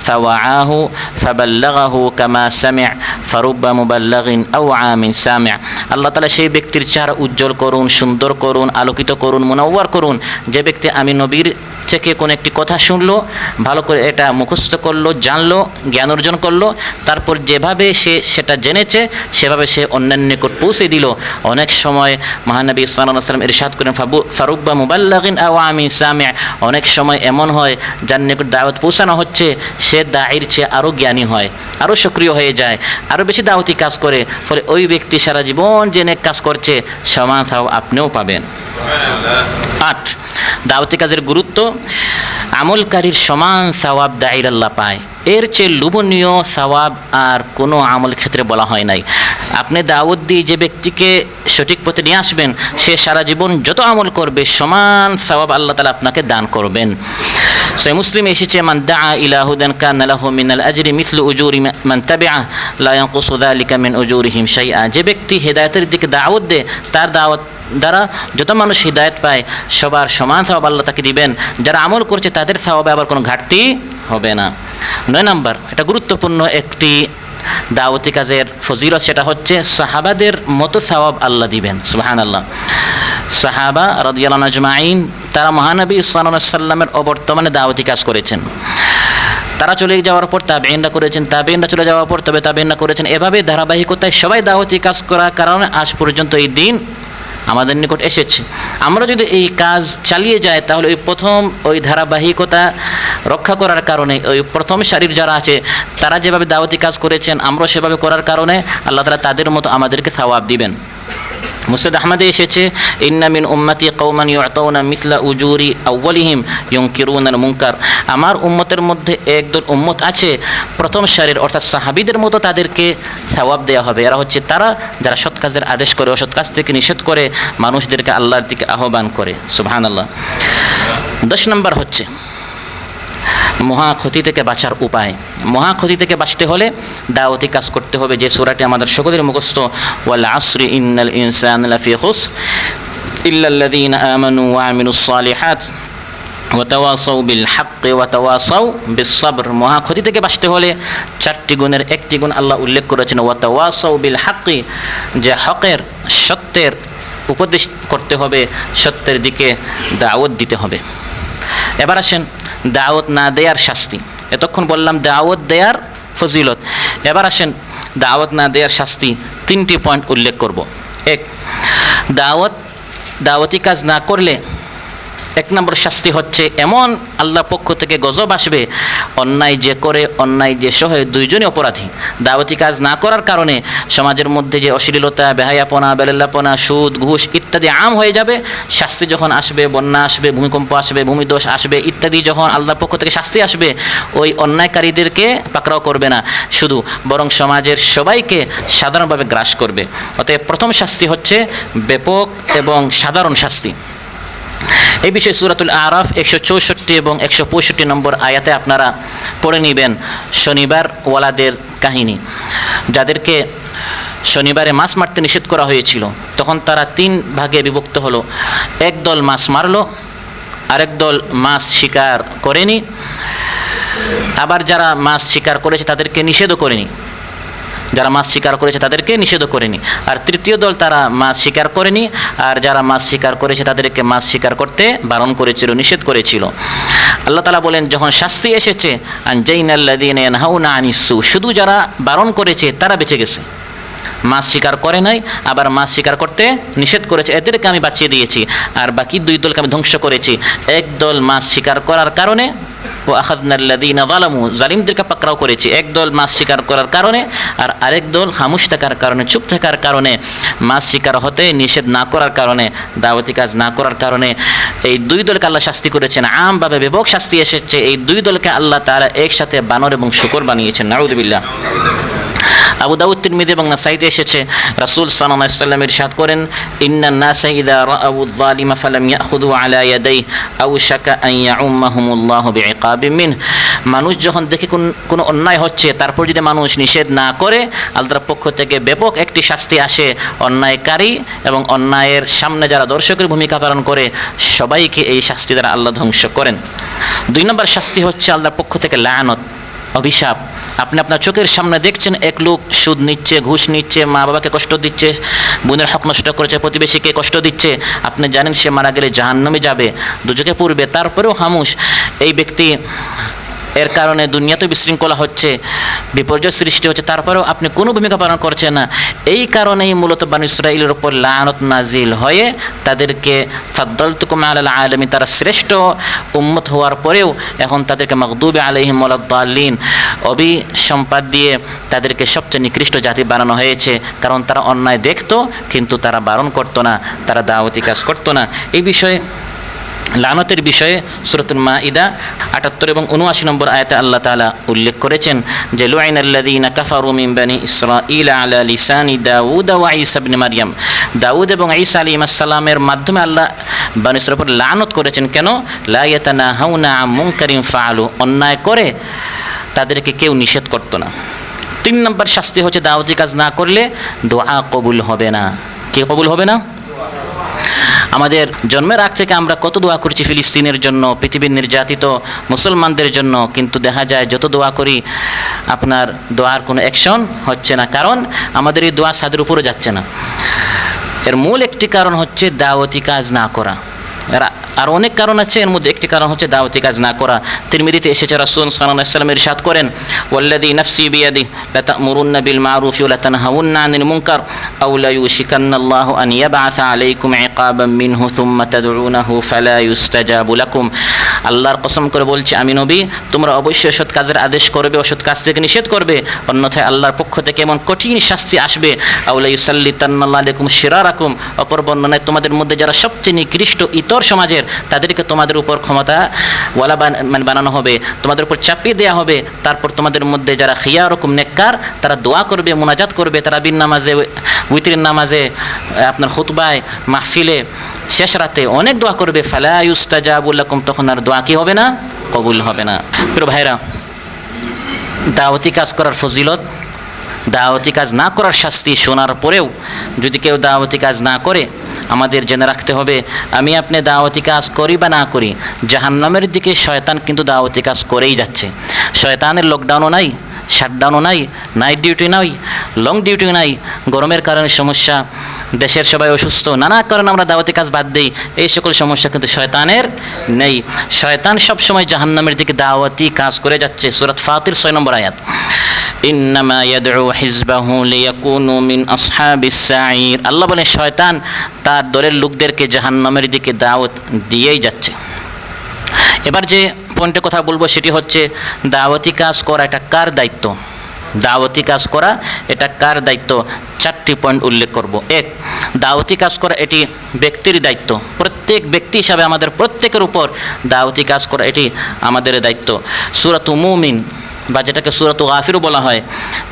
ফাওয়াআহু ফাবাল্লাগাহু কামা সামিআ ফারুব্বা মুবাল্লাগিন আওআ মিন সামিআ। আল্লাহ তাআলা সেই ব্যক্তির চেহারা উজ্জ্বল করুন, সুন্দর করুন, আলোকিত করুন, মুনাওয়ার করুন, যে ব্যক্তি আমি নবীর থেকে কোনো একটি কথা শুনলো, ভালো করে এটা মুখস্থ করলো, জানলো, জ্ঞান অর্জন করলো, তারপর যেভাবে সে সেটা জেনেছে সেভাবে সে অন্যান্য নিকট পৌঁছে দিল। অনেক সময় মহানবী সাল্লাল্লাহু আলাইহি ওয়াসাল্লাম ইরশাদ করেন, ফারুব্বা মুবাল্লাগিন আওআ মিন সামিআ, অনেক সময় এমন হয় যার নিকট দাওয়াত পৌঁছানো হচ্ছে সে দাঈর চেয়ে আরও জ্ঞানী হয়, আরও সক্রিয় হয়ে যায়, আরও বেশি দাওয়াতি কাজ করে, ফলে ওই ব্যক্তি সারা জীবন যে নেক কাজ করছে সমান সওয়াব আপনিও পাবেন। 8, দাওয়াতি কাজের গুরুত্ব। আমলকারীর সমান সওয়াব দাঈর আল্লাহ পায়, এর চেয়ে লোভনীয় সওয়াব আর কোনো আমল ক্ষেত্রে বলা হয় নাই। আপনি দাওয়াত দিয়ে যে ব্যক্তিকে সঠিক পথে নিয়ে আসবেন সে সারা জীবন যত আমল করবে সমান সওয়াব আল্লাহ তাআলা আপনাকে দান করবেন। সহিহ মুসলিমে এসেছে, মান দাআ ইলা হুদান কানা লাহু মিনাল আজরি মিসলু উজুরি মান তাবিআ লা ইয়ানকুসু যালিকা মিন উজুরিহিম শাইআ। যে ব্যক্তি হেদায়েতের দিকে দাওয়াত দেয় তার দাওয়াত দ্বারা যত মানুষ হিদায়ত পায় সবার সমান সওয়াব আল্লাহ তাকে দিবেন, যারা আমল করছে তাদের সওয়াবে আবার কোনো ঘাটতি হবে না। 9 নম্বর, এটা গুরুত্বপূর্ণ একটি দাওয়াতি কাজের ফজিলত, সেটা হচ্ছে সাহাবাদের মতো সওয়াব আল্লাহ দিবেন। সুবহানাল্লাহ। সাহাবা রাদিয়াল্লাহু আনহুম আজমাইন তারা মহানবী সাল্লাল্লাহু আলাইহি ওয়াসাল্লামের অবর্তমানে দাওয়াতি কাজ করেছেন। তারা চলে যাওয়ার পর তাবেঈনরা করেছেন, তাবেঈনরা চলে যাওয়ার পর তবে তাবেঈনরা করেছেন, এভাবে ধারাবাহিকতায় সবাই দাওয়াতি কাজ করার কারণে আজ পর্যন্ত এই দিন আমাদের নিকট এসেছে। আমরা যদি এই কাজ চালিয়ে যাই তাহলে ওই প্রথম ওই ধারাবাহিকতা রক্ষা করার কারণে ওই প্রথম সারির যারা আছে তারা যেভাবে দাওয়াতি কাজ করেছেন আমরা সেভাবে করার কারণে আল্লাহ তাআলা তাদের মতো আমাদেরকে সওয়াব দিবেন। মুসনাদ আহমদে এসেছে, ইন্না মিন উম্মতি কওমান ইউতাউনা মিসলা উজুরি আউয়ালিহিম ইউনকিরুনাল মুনকার। আমার উম্মতের মধ্যে একদল উম্মত আছে প্রথম সারির অর্থাৎ সাহাবীদের মতো তাদেরকে সওয়াব দেওয়া হবে। এরা হচ্ছে তারা যারা সৎ কাজের আদেশ করে, অসৎ কাজ থেকে নিষেধ করে, মানুষদেরকে আল্লাহর দিকে আহ্বান করে। সুবহানাল্লাহ। 10 নম্বর হচ্ছে মহাক্ষতি থেকে বাঁচার উপায়। মহাক্ষতি থেকে বাঁচতে হলে দাওয়াতি কাজ করতে হবে, যে সূরাটি আমাদের সকলের মুখস্থ, ওয়াল আসরি ইন্নাল ইনসানা লাফি খুসর ইল্লাল্লাযীনা আমানু ওয়া আমিলুস সালিহাত ওয়া তাওয়াসাউ বিল হাক্কি ওয়া তাওয়াসাউ বিস সাবর। মহাক্ষতি থেকে বাঁচতে হলে 4টি গুণের একটি গুণ আল্লাহ উল্লেখ করেছেন, ওয়া তাওয়াসাউ বিল হাক্কি, যে হকের সত্যের উপদেশ করতে হবে, সত্যের দিকে দাওয়াত দিতে হবে। এবার আসেন দাওয়াত না দেয়ার শাস্তি। এতক্ষণ বললাম দাওয়াত দেয়ার ফজিলত, এবার আসেন দাওয়াত না দেয়ার শাস্তি। 3টি পয়েন্ট উল্লেখ করব। 1, দাওয়াতি কাজ না করলে 1 নম্বর শাস্তি হচ্ছে এমন আল্লাহর পক্ষ থেকে গজব আসবে, অন্যায় যে করে অন্যায় যে সহে দুইজনই অপরাধী। দাওয়াতি কাজ না করার কারণে সমাজের মধ্যে যে অশ্লীলতা, বেহায়াপনা, বেলাল্লাপনা, সুদ, ঘুষ ইত্যাদি আম হয়ে যাবে। শাস্তি যখন আসবে, বন্যা আসবে, ভূমিকম্প আসবে, ভূমিধস আসবে ইত্যাদি, যখন আল্লাহর পক্ষ থেকে শাস্তি আসবে ওই অন্যায়কারীদেরকে পাকড়াও করবে না শুধু, বরং সমাজের সবাইকে সাধারণভাবে গ্রাস করবে। অতএব প্রথম শাস্তি হচ্ছে ব্যাপক এবং সাধারণ শাস্তি। এই বিষয়ে সূরাতুল আরাফ 164 এবং 165 নম্বর আয়াতে আপনারা পড়ে নেবেন শনিবার ওয়ালাদের কাহিনী। যাদেরকে শনিবারে মাছ মারতে নিষেধ করা হয়েছিল তখন তারা 3 ভাগে বিভক্ত হলো। এক দল মাছ মারলো, আরেক দল মাছ শিকার করেনি, আবার যারা মাছ শিকার করেছে তাদেরকে নিষেধও করেনি, যারা মাছ শিকার করেছে তাদেরকে নিষেধ করেনি। আর তৃতীয় দল তারা মাছ শিকার করেনি, আর যারা মাছ শিকার করেছে তাদেরকে মাছ শিকার করতে বারণ করেছিল, নিষেধ করেছিল। আল্লাহ তাআলা বলেন যখন শাস্তি এসেছে, আনজাইনাল্লাযীনা ইয়ানহাউনা আনিস সু, শুধু যারা বারণ করেছে তারা বেঁচে গেছে, মাছ শিকার করে নাই আবার মাছ শিকার করতে নিষেধ করেছে, এদেরকে আমি বাঁচিয়ে দিয়েছি। আর বাকি 2 দলকে আমি ধ্বংস করেছি। এক দল মাছ শিকার করার কারণে ও আখাদনাল্লাযীনা যালামু, জালিমদেরকে পাকড়াও করেছি। একদল মাছ শিকার করার কারণে আর আরেক দল খামোশ থাকার কারণে, চুপ থাকার কারণে, মাছ শিকার হতে নিষেধ না করার কারণে, দাওয়াতি কাজ না করার কারণে এই দুই দলকে আল্লাহ শাস্তি করেছেন। আমভাবে ব্যাপক শাস্তি এসেছে। এই দুই দলকে আল্লাহ তাআলা একসাথে বানর এবং শূকর বানিয়েছেন। নাউযুবিল্লাহ। আবু দাউদ, তিরমিজি এবং নাসাইতে এসেছে, রাসূল সাল্লাল্লাহু আলাইহি ওয়াসাল্লাম ইরশাদ করেন, ইন্নান নাসা ইযা রাআউ আয-যালিমা ফালাম ইয়াখুযু আলা ইয়াদাইহি আওশাকা আন ইয়াউম্মাহুমুল্লাহু বিইকাবিন মিন। মানুষ যখন দেখে কোনো অন্যায় হচ্ছে, তারপর যদি মানুষ নিষেধ না করে, আল্লাহর পক্ষ থেকে ব্যাপক একটি শাস্তি আসে। অন্যায়কারী এবং অন্যায়ের সামনে যারা দর্শকের ভূমিকা পালন করে, সবাইকে এই শাস্তি দ্বারা আল্লাহ ধ্বংস করেন। 2 নম্বর শাস্তি হচ্ছে আল্লাহর পক্ষ থেকে লানত, অভিশাপ। আপনি আপনার চোখের সামনে দেখছেন এক লোক সুদ নিচ্ছে, ঘুষ নিচ্ছে, মা বাবাকে কষ্ট দিচ্ছে, বোনের হক নষ্ট করেছে, প্রতিবেশীকে কষ্ট দিচ্ছে। আপনি জানেন সে মারা গেলে জাহান্নামে যাবে, দুজকে পড়বে, তারপরেও খামোশ। এই ব্যক্তি এর কারণে দুনিয়াতে বিশৃঙ্খলা হচ্ছে, বিপর্যয় সৃষ্টি হচ্ছে, তারপরেও আপনি কোনো ভূমিকা পালন করছেন না। এই কারণেই মূলত বনী ইসরাঈলের উপর লানত নাজিল হয়ে তাদেরকে ফাদ্দালতুকুম আলাল আলামিন, তারা শ্রেষ্ঠ উম্মত হওয়ার পরেও এখন তাদেরকে মাগদুবি আলাইহিম ওয়ালাদ-দাল্লিন অভিসম্পাদ দিয়ে তাদেরকে সবচেয়ে নিকৃষ্ট জাতি বানানো হয়েছে। কারণ তারা অন্যায় দেখতো কিন্তু তারা বারণ করতো না, তারা দাওয়াতি কাজ করতো না। এই বিষয়ে লানতের বিষয়ে সূরাতুল মাঈদা ৭৮ এবং ৭৯ নম্বর আয়াতে আল্লাহ তাআলা উল্লেখ করেছেন যে লুইনাল্লাযীনা কাফারু মিন বানি ইসরাঈল আলা লিসানি দাউদ ওয়া ঈসা ইবনে মারইয়াম। দাউদ এবং ঈসা আলাইহিস সালামের মাধ্যমে আল্লাহ বনী ইসরাঈলের উপর লানত করেছেন। কেন? লা ইয়াতানাহাউনা আন মুনকারিন ফাআলু, অন্যায় করে তাদেরকে কেউ নিষেধ করতো না। 3 নম্বর শাস্তি হচ্ছে দাওয়াতি কাজ না করলে দোয়া কবুল হবে না। কি কবুল হবে না? আমাদের জন্মের আগ থেকে আমরা কত দোয়া করছি ফিলিস্তিনের জন্য, পৃথিবীর নির্যাতিত মুসলমানদের জন্য, কিন্তু দেখা যায় যত দোয়া করি আপনার দোয়ার কোনো অ্যাকশন হচ্ছে না। কারণ আমাদের এই দোয়া সাদের উপরে যাচ্ছে না। এর মূল একটি কারণ হচ্ছে দাওয়াতি কাজ না করা। আর অনেক কারণ আছে, এর মধ্যে একটি কারণ হচ্ছে দাওয়াতি কাজ না করা। তিরমিজিতে এসেছে, রাসূল সাল্লাল্লাহু আলাইহি ওয়াসাল্লাম ইরশাদ করেন, ওয়াল্লাযী নাফসি বিয়াদিহি লাতা'মুরুন্না বিল মা'রুফি ওয়া লাতানহাউন্না আনিল মুনকার আও লা ইউশিকান্নাল্লাহু আন ইয়াবআসা আলাইকুম ইকাবাম মিনহু সুম্মা তাদউনাহু ফালা ইউস্তাজাবু লাকুম। আল্লাহর কসম করে বলছি, আমি নবী, তোমরা অবশ্যই সৎ কাজের আদেশ করবে, অসৎ কাজ থেকে নিষেধ করবে, অন্যথায় আল্লাহর পক্ষ থেকে এমন কঠিন শাস্তি আসবে। আও লা ইউসাল্লিতান্নাল্লাহু আলাইকুম শিরারাকুম, অপর বর্ণনায় তোমাদের মধ্যে যারা সবচেয়ে নিকৃষ্ট ইতর সমাজের, তাদেরকে তোমাদের উপর ক্ষমতা ওয়ালা বানানো হবে, তোমাদের উপর চাপিয়ে দেওয়া হবে। তারপর তোমাদের মধ্যে যারা খিয়ারুকুম নেককার, তারা দোয়া করবে, মুনাজাত করবে, তারাবির নামাজে, উইতরের নামাজে, আপনার খুতবায়, মাহফিলে, শেষ রাতে অনেক দোয়া করবে। ফালা ইউস্তাজাবু লাকুম, তখন আর দোয়া কি হবে না? কবুল হবে না। প্রিয় ভাইরা, দাওয়াতি কাজ করার ফজিলত, দাওয়াতি কাজ না করার শাস্তি শোনার পরেও যদি কেউ দাওয়াতি কাজ না করে, আমাদের জেনে রাখতে হবে, আমি আপনি দাওয়াতি কাজ করি বা না করি, জাহান্নামের দিকে শয়তান কিন্তু দাওয়াতি কাজ করেই যাচ্ছে। শয়তানের লকডাউনও নাই, শাটডাউনও নাই, নাইট ডিউটি নাই, লং ডিউটি নাই, গরমের কারণে সমস্যা, দেশের সবাই অসুস্থ, নানা কারণে আমরা দাওয়াতি কাজ বাদ দিই। এই সকল সমস্যা কিন্তু শয়তানের নেই। শয়তান সবসময় জাহান্নামের দিকে দাওয়াতি কাজ করে যাচ্ছে। সূরা ফাতির 6 নম্বর আয়াত, ইন্নামা ইয়াদউ হিজবাহু লিয়াকুনু মিন আসহাবিস সাঈর। আল্লাহ বলেন শয়তান তার দলের লোকদেরকে জাহান্নামের দিকে দাওয়াত দিয়েই যাচ্ছে। এবার যে পয়েন্টের কথা বলবো সেটি হচ্ছে দাওয়াতি কাজ করা এটা কার দায়িত্ব? দাওয়াতি কাজ করা এটা কার দায়িত্ব? 4টি পয়েন্ট উল্লেখ করব। 1, দাওয়াতি কাজ করা এটি ব্যক্তির দায়িত্ব। প্রত্যেক ব্যক্তি হিসাবে আমাদের প্রত্যেকের উপর দাওয়াতি কাজ করা এটি আমাদের দায়িত্ব। সূরাতুল মুমিন বা যেটাকে সূরাতুল গাফির বলা হয়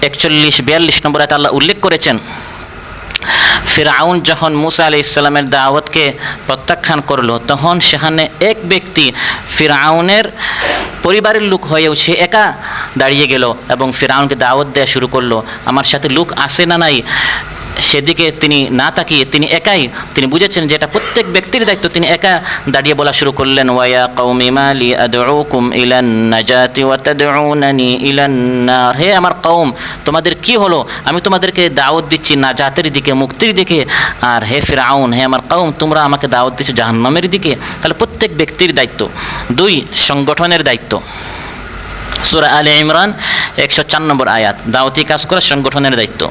41-42 নম্বর আয়াতে আল্লাহ উল্লেখ করেছেন, ফিরআউন যখন মূসা আলাইহিস সালামের দাওয়াতকে প্রত্যাখ্যান করলো, তখন সেখানে এক ব্যক্তি ফিরআউনের পরিবারের লোক হয়েও সে একা দাঁড়িয়ে গেল এবং ফিরআউনকে দাওয়াত দেওয়া শুরু করলো। আমার সাথে লোক আসে না নাই সেদিকে তিনি না তাকিয়ে তিনি একাই, তিনি বুঝেছেন যে এটা প্রত্যেক ব্যক্তির দায়িত্ব। তিনি একা দাঁড়িয়ে বলা শুরু করলেন, ওয়া কওমি মা লি আদউকুম ইলান নাজাতি ওয়া তাদউনানি ইলান নার। হে আমার কওম, তোমাদের কি হলো? আমি তোমাদেরকে দাওয়াত দিচ্ছি নাজাতের দিকে, মুক্তির দিকে, আর হে ফিরআউন, হে আমার কওম, তোমরা আমাকে দাওয়াত দিচ্ছ জাহান্নামের দিকে। তাহলে প্রত্যেক ব্যক্তির দায়িত্ব। 2, সংগঠনের দায়িত্ব। সূরা আলে ইমরান 104 নম্বর আয়াত, দাওয়াতি কাজ করা সংগঠনের দায়িত্ব।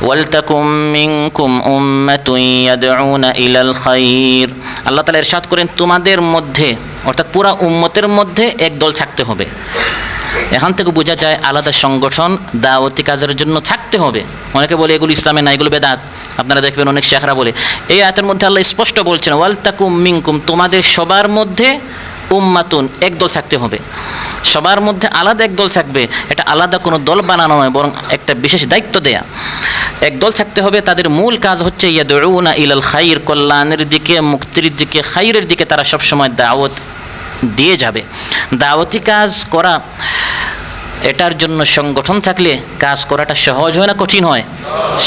ওয়ালতাকুম মিনকুম উম্মাতুন ইয়াদউনা ইলাল খায়র। আল্লাহ তাআলা ইরশাদ করেন তোমাদের মধ্যে অর্থাৎ পুরা উম্মতের মধ্যে এক দল থাকতে হবে। এখান থেকে বোঝা যায় আলাদা সংগঠন দাওয়াতি কাজের জন্য থাকতে হবে। অনেকে বলে এগুলো ইসলামে না, এগুলো বেদাত। আপনারা দেখবেন অনেক শেখরা বলে। এই আয়াতের মধ্যে আল্লাহ স্পষ্ট বলছেন ওয়ালতাকুম মিনকুম, তোমাদের সবার মধ্যে উম্মাতুন, এক দল থাকতে হবে। সবার মধ্যে আলাদা এক দল থাকবে, এটা আলাদা কোনো দল বানানো নয়, বরং একটা বিশেষ দায়িত্ব দেয়া। এক দল থাকতে হবে, তাদের মূল কাজ হচ্ছে ইয়াদউনা ইলাল খায়র, কল্যাণের দিকে, মুক্তির দিকে, খায়রের দিকে তারা সবসময় দাওয়াত দিয়ে যাবে। দাওয়াতি কাজ করা, এটার জন্য সংগঠন থাকলে কাজ করাটা সহজ হয় না কঠিন হয়?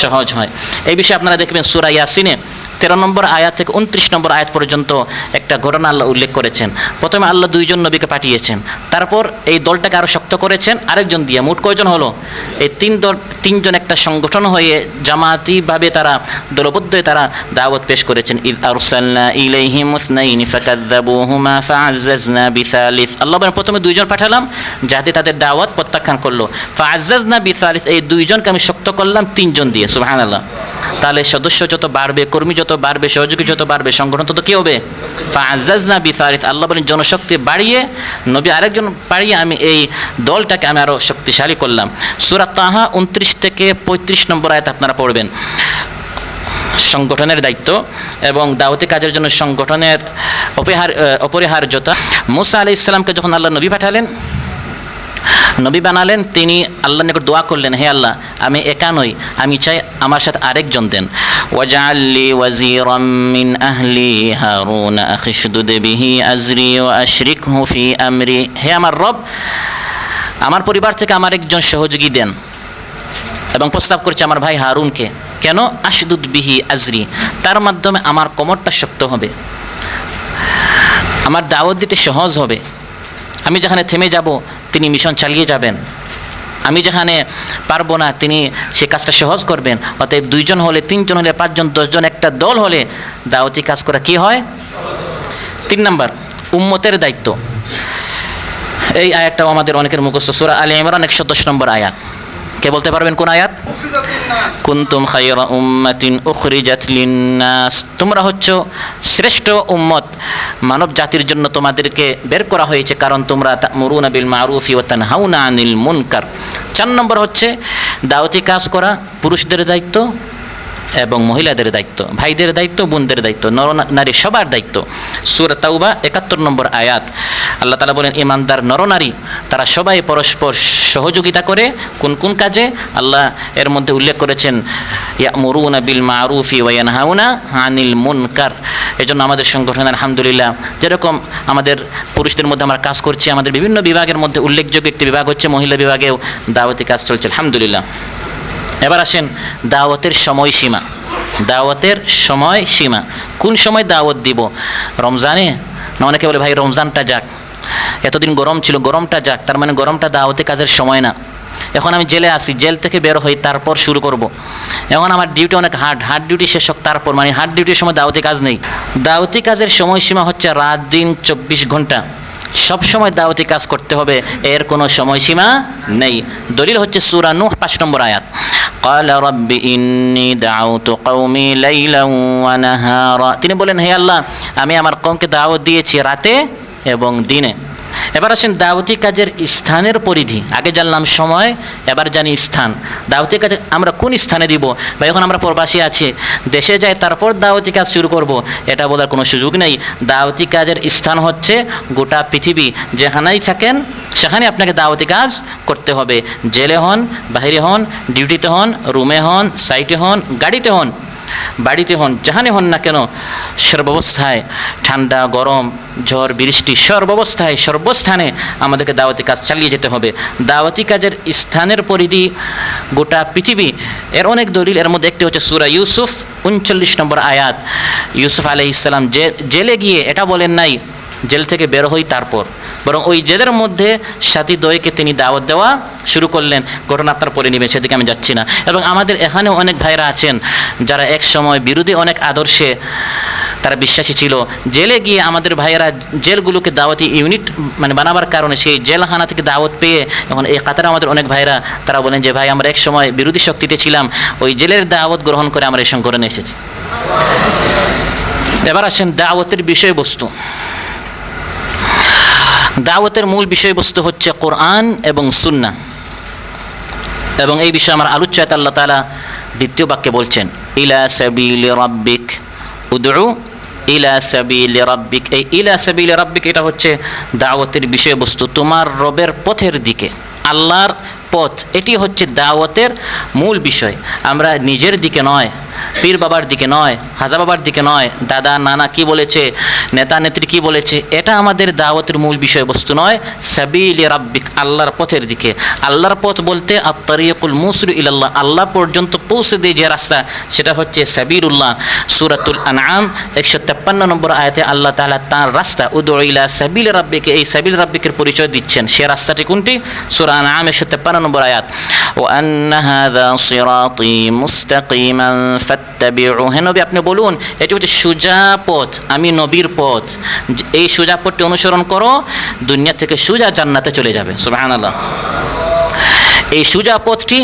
সহজ হয়। এই বিষয়ে আপনারা দেখবেন সূরা ইয়াসিনে 13 নম্বর আয়াত থেকে 29 নম্বর আয়াত পর্যন্ত একটা ঘটনা আল্লাহ উল্লেখ করেছেন। প্রথমে আল্লাহ 2 জন নবীকে পাঠিয়েছেন, তারপর এই দলটাকে আরও শক্ত করেছেন আরেকজন দিয়ে। মোট কয়জন হলো? এই তিনজন একটা সংগঠন হয়ে জামাতিভাবে তারা দলবদ্ধ হয়ে তারা দাওয়াত পেশ করেছেন। ইয আরসালনা ইলাইহিম ইসনাইনি ফাকাযযাবুহুমা ফাআজ্জাজনা বিসালিস। আল্লাহ বলেন প্রথমে 2 জন পাঠালাম যাতে তাদের দাওয়াত প্রত্যাখ্যান করলো। ফাআজ্জাজনা বিসালিস, এই 2 জনকে আমি শক্ত করলাম 3 জন দিয়ে। সুবহানাল্লাহ। তাহলে সদস্য যত বাড়বে, কর্মী যত বাড়বে, সহযোগী যত বাড়বে, সংগঠন তত কী হবে? ফাআজ্জাজনা বিসালিস। আল্লাহ বলেন জনশক্তি বাড়িয়ে, নবী আরেকজন বাড়িয়ে আমি এই দলটাকে আমি আরও শক্তিশালী করলাম। সূরা তাহা 29 থেকে 35 নম্বর আয়াত আপনারা পড়বেন। সংগঠনের দায়িত্ব এবং দাওয়াতি কাজের জন্য সংগঠনের অপরিহার্যতা। মূসা আলাইহিস সালামকে যখন আল্লাহ নবী পাঠালেন, নবী বানালেন, তিনি আল্লাহর নিকট দোয়া করলেন, হে আল্লাহ আমি একা নই, আমি চাই আমার সাথে আরেকজন দেন। ওয়াজআল লি ওয়াজিরাম মিন আহলি হারুন আখিশদুদ বিহি আজরি ওয়া আশরিকহু ফি আমরি। হে আমার রব, আমার পরিবার থেকে আমার একজন সহযোগী দেন। এবং প্রস্তাব করছে আমার ভাই হারুনকে। কেন? আশদুদ বিহি আজরি, তার মাধ্যমে আমার কোমরটা শক্ত হবে, আমার দাওয়াত দিতে সহজ হবে। আমি যেখানে থেমে যাব তিনি মিশন চালিয়ে যাবেন, আমি যেখানে পারবো না তিনি সে কাজটা সহজ করবেন। অতএব 2 জন হলে, 3 জন হলে, 5 জন, 10 জন, একটা দল হলে দাওয়াতি কাজ করা কি হয়? 3 নাম্বার উম্মতের দায়িত্ব। এই আয়াতটাও আমাদের অনেকের মুখস্থ। সূরা আলে ইমরান 110 নম্বর আয়াত। কে বলতে পারবেন কোন আয়াত? কুনতুম খায়রা উম্মাতিন উখরিজাত লিন্নাস, তোমরা হচ্ছো শ্রেষ্ঠ উম্মত, মানব জাতির জন্য তোমাদেরকে বের করা হয়েছে, কারণ তোমরা তা'মুরুনা বিল মারুফি ওয়া তানহাউনা আনিল মুনকার। 4 নম্বর হচ্ছে দাওয়াতি কাজ করা পুরুষদের দায়িত্ব এবং মহিলাদের দায়িত্ব, ভাইদের দায়িত্ব, বোনদের দায়িত্ব, নর নারী সবার দায়িত্ব। সূরা তাওবা 71 নম্বর আয়াত। আল্লাহ তাআলা বলেন ইমানদার নরনারী তারা সবাই পরস্পর সহযোগিতা করে কোন কোন কাজে? আল্লাহ এর মধ্যে উল্লেখ করেছেন ইয়া'মুরুনা বিল মারুফি ওয়া ইয়ানহাউনা আনিল মুনকার। এজন্য আমাদের সংগঠন আলহামদুলিল্লাহ, যেরকম আমাদের পুরুষদের মধ্যে আমরা কাজ করছি, আমাদের বিভিন্ন বিভাগের মধ্যে উল্লেখযোগ্য একটি বিভাগ হচ্ছে মহিলা বিভাগেও দাওয়াতি কাজ চলছে আলহামদুলিল্লাহ। এবার আসেন দাওয়াতের সময়সীমা। দাওয়াতের সময়সীমা, কোন সময় দাওয়াত দিব? রমজানে না? অনেকে বলে ভাই রমজানটা যাক, এতদিন গরম ছিল, গরমটা যাক, তার মানে গরমটা দাওয়াতি কাজের সময় না। এখন আমি জেলে আসি, জেল থেকে বের হই, তারপর শুরু করব। এখন আমার ডিউটি অনেক হার্ড ডিউটি শেষ হোক, তারপর মানে হার্ড ডিউটির সময় দাওয়াতি কাজ নেই। দাওয়াতি কাজের সময়সীমা হচ্ছে রাত দিন 24 ঘন্টা, সব সময় দাওয়াতি কাজ করতে হবে, এর কোনো সময়সীমা নেই। দলিল হচ্ছে সূরা নূহ 5 নম্বর আয়াত। ক্বালা রাব্বি ইন্নী দাউতু কওমি লাইলান ওয়া নাহারা। তিনি বলেন হে আল্লাহ আমি আমার কওমকে দাওয়াত দিয়েছি রাতে এবং দিনে। এবার আসেন দাওয়াতি কাজের স্থানের পরিধি। আগে জানলাম সময়, এবার জানি স্থান। দাওয়াতি কাজ আমরা কোন স্থানে দিব? বা এখন আমরা প্রবাসী আছি, দেশে যাই তারপর দাওয়াতি কাজ শুরু করব, এটা বলার কোনো সুযোগ নেই। দাওয়াতি কাজের স্থান হচ্ছে গোটা পৃথিবী, যেখানেই থাকেন সেখানে আপনাকে দাওয়াতি কাজ করতে হবে। জেলে হন, বাইরে হন, ডিউটিতে হন, রুমে হন, সাইটে হন, গাড়িতে হন, বাড়িতে হন, যেখানে হন না কেন, সর্বাবস্থায়, ঠান্ডা গরম ঝড় বৃষ্টি, সর্বাবস্থায় সর্বস্থানে আমাদেরকে দাওয়াতি কাজ চালিয়ে যেতে হবে। দাওয়াতি কাজের স্থানের পরিধি গোটা পৃথিবী। এর অনেক দলিল, এর মধ্যে একটি হচ্ছে সূরা ইউসুফ 39 নম্বর আয়াত। ইউসুফ আলাইহিস সালাম জেলে গিয়ে এটা বলেন নাই জেল থেকে বের হই তারপর, বরং ওই জেলের মধ্যে সাথী দয়কে তিনি দাওয়াত দেওয়া শুরু করলেন। ঘটনা আপনার পড়ে নেবেন, সেদিকে আমি যাচ্ছি না। এবং আমাদের এখানেও অনেক ভাইরা আছেন যারা এক সময় বিরোধী অনেক আদর্শে তারা বিশ্বাসী ছিল। জেলে গিয়ে আমাদের ভাইয়েরা জেলগুলোকে দাওয়াতি ইউনিট মানে বানাবার কারণে সেই জেলখানা থেকে দাওয়াত পেয়ে এখন এই কাতারে আমাদের অনেক ভাইরা তারা বলেন যে ভাই আমরা এক সময় বিরোধী শক্তিতে ছিলাম, ওই জেলের দাওয়াত গ্রহণ করে আমরা এই সংগঠনে এসেছি। এবার আসেন দাওয়াতের বিষয়বস্তু। দাওয়াতের মূল বিষয়বস্তু হচ্ছে কোরআন এবং সুন্নাহ, এবং এই বিষয়ে আমার আলোচ্যাত আল্লাহ তাআলা দ্বিতীয় বাক্যে বলছেন ইলা সাবিলি রাব্বিক উদউ ইলা সাবিলি রাব্বিক। এই ইলা সাবিলি রাব্বিক এটা হচ্ছে দাওয়াতের বিষয়বস্তু, তোমার রবের পথের দিকে, আল্লাহর পথ, এটি হচ্ছে দাওয়াতের মূল বিষয়। আমরা নিজের দিকে নয়, পীর বাবার দিকে নয়, হাজা বাবার দিকে নয়, দাদা নানা কি বলেছে, নেতা নেত্রী কি বলেছে, এটা আমাদের দাওয়াতের মূল বিষয়বস্তু নয়। সাবিলি রাব্বিক, আল্লাহর পথের দিকে। আল্লাহর পথ বলতে আত-তারিকুল মুসিলু ইলাল্লাহ, আল্লাহ পর্যন্ত পৌঁছে দেয় যে রাস্তা, সেটা হচ্ছে সাবিলুল্লাহ। সূরাতুল আনআম 153 নম্বর আয়াতে আল্লাহ তাআলা তার রাস্তা উদউ ইলা সাবিলি রাব্বিক, এই সাবিল রাব্বিকের পরিচয় দিচ্ছেন। সে রাস্তাটি কোনটি? সূরা আনআম 153 নম্বর আয়াত। ওয়া আন্না হাযা সিরাতী মুস্তাকিমান ফাত্তাবিউ, হে নবী আপনি বলুন এটি হচ্ছে সোজা পথ, আমি নবীর পথ, এই সোজা পথটি অনুসরণ করো, দুনিয়া থেকে সোজা জান্নাতে চলে যাবে। সুবহানাল্লাহ। এই সোজা পথটি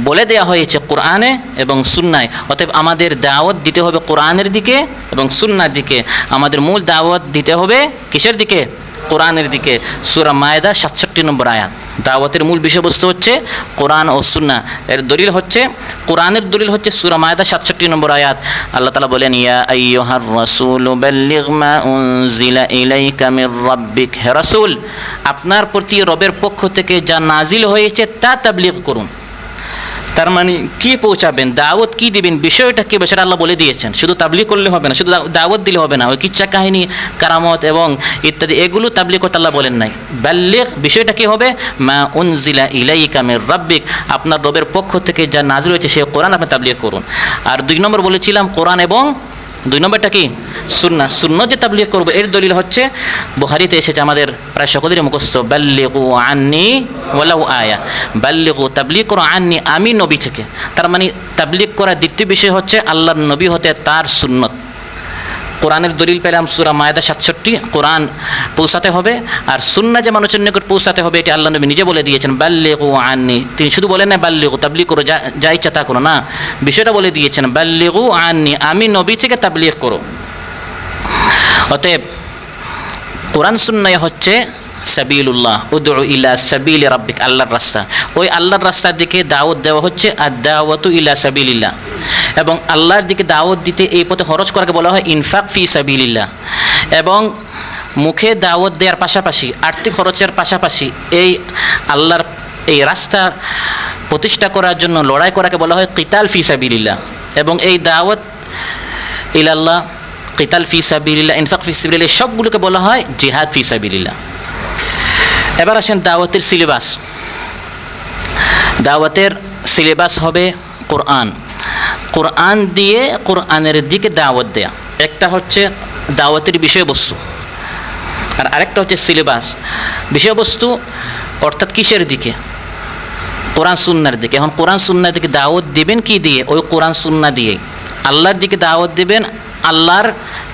বলে দেয়া হয়েছে কোরআনে এবং সুন্নায়। অতএব আমাদের দাওয়াত দিতে হবে কোরআনের দিকে এবং সুন্নার দিকে। আমাদের মূল দাওয়াত দিতে হবে কিসের দিকে? কোরআনের দিকে। সূরা মায়েদা 67 নম্বর আয়াত। দাওয়াতের মূল বিষয়বস্তু হচ্ছে কোরআন ও সুন্নাহ। এর দলিল হচ্ছে, কোরআনের দলিল হচ্ছে সূরা মায়েদা 67 নম্বর আয়াত। আল্লাহ তাআলা বলেন ইয়া আইয়ুহার রাসূলু বাল্লিগ মা উনজিলা ইলাইকা মির রাব্বিক, হে রাসূল আপনার প্রতি রবের পক্ষ থেকে যা নাজিল হয়েছে তা তাবলীগ করুন। তার মানে কি পৌঁছাবেন, দাওয়াত কি দিবেন, বিষয়টা কি সেটা আল্লাহ বলে দিয়েছেন। শুধু তাবলীগ করলে হবে না, শুধু দাওয়াত দিলে হবে না, ওই কিচ্ছা কাহিনী কারামত এবং ইত্যাদি এগুলো তাবলীগ করতে আল্লাহ বলেন নাই। বাল্লিগ বিষয়টা কি হবে? মা উনজিলা ইলাইকা মির রাব্বিক, আপনার রবের পক্ষ থেকে যা নাজিল হয়েছে সেই কোরআন আপনি তাবলীগ করুন। আর 2 নম্বর বলেছিলাম কোরআন এবং 2 নম্বরটা কি? সুন্নাহ। সুন্নাহ যে তাবলীগ করব এর দলিল হচ্ছে বুখারীতে এসেছে আমাদের প্রায় সকলেরই মুখস্থ, বাল্লিগু আন্নি ওয়ালাউ আয়া, বাল্লিগু তাবলীগ করো আন্নি, আমি নবী থেকে। তার মানে তাবলীগ করার দ্বিতীয় বিষয় হচ্ছে আল্লাহর নবী হতে তার সুন্নত। কোরআনের দলিল পেলাম সূরা মায়েদা 67, কোরআন পৌঁছাতে হবে, আর সুন্নাহ যে মানুষের নিকট পৌঁছাতে হবে এটি আল্লাহ নবী নিজে বলে দিয়েছেন বাল্লিগু আন্নি। তিনি শুধু বলেন না বাল্লিগু তাবলীগ করো, যা ইচ্ছা তা করো না, বিষয়টা বলে দিয়েছেন বাল্লিগু আন্নি, আমি নবী থেকে তাবলীগ করো। অতএব কোরআন সুন্নাহ হচ্ছে সাবিলুল্লাহ, উদউ ইলা সাবিলি রাব্বিক, আল্লাহর রাস্তা। ওই আল্লাহর রাস্তার দিকে দাওয়াত দেওয়া হচ্ছে আদ-দাওয়াতু ইলা সাবিলিল্লাহ, এবং আল্লাহর দিকে দাওয়াত দিতে এই পথে খরচ করাকে বলা হয় ইনফাক ফি সাবিলিল্লাহ। এবং মুখে দাওয়াত দেওয়ার পাশাপাশি, আর্থিক খরচের পাশাপাশি এই আল্লাহর এই রাস্তা প্রতিষ্ঠা করার জন্য লড়াই করাকে বলা হয় কিতাল ফি সাবিলিল্লাহ। এবং এই দাওয়াত ইলাল্লাহ, কিতাল ফি সাবিলিল্লাহ, ইনফাক ফি সাবিলিল্লাহ সবগুলোকে বলা হয় জিহাদ ফি সাবিলিল্লাহ। এবার আসেন দাওয়াতের সিলেবাস। দাওয়াতের সিলেবাস হবে কোরআন, কোরআন দিয়ে কোরআনের দিকে দাওয়াত দেয়া, একটা হচ্ছে দাওয়াতের বিষয়বস্তু, আর আরেকটা হচ্ছে সিলেবাস। বিষয়বস্তু অর্থাৎ কিসের দিকে? কোরআন সুন্নাহর দিকে। এখন কোরআন সুন্নাহর দিকে দাওয়াত দেবেন কি দিয়ে? ওই কোরআন সুন্নাহ দিয়ে। আল্লাহর দিকে দাওয়াত দেবেন আল্লাহর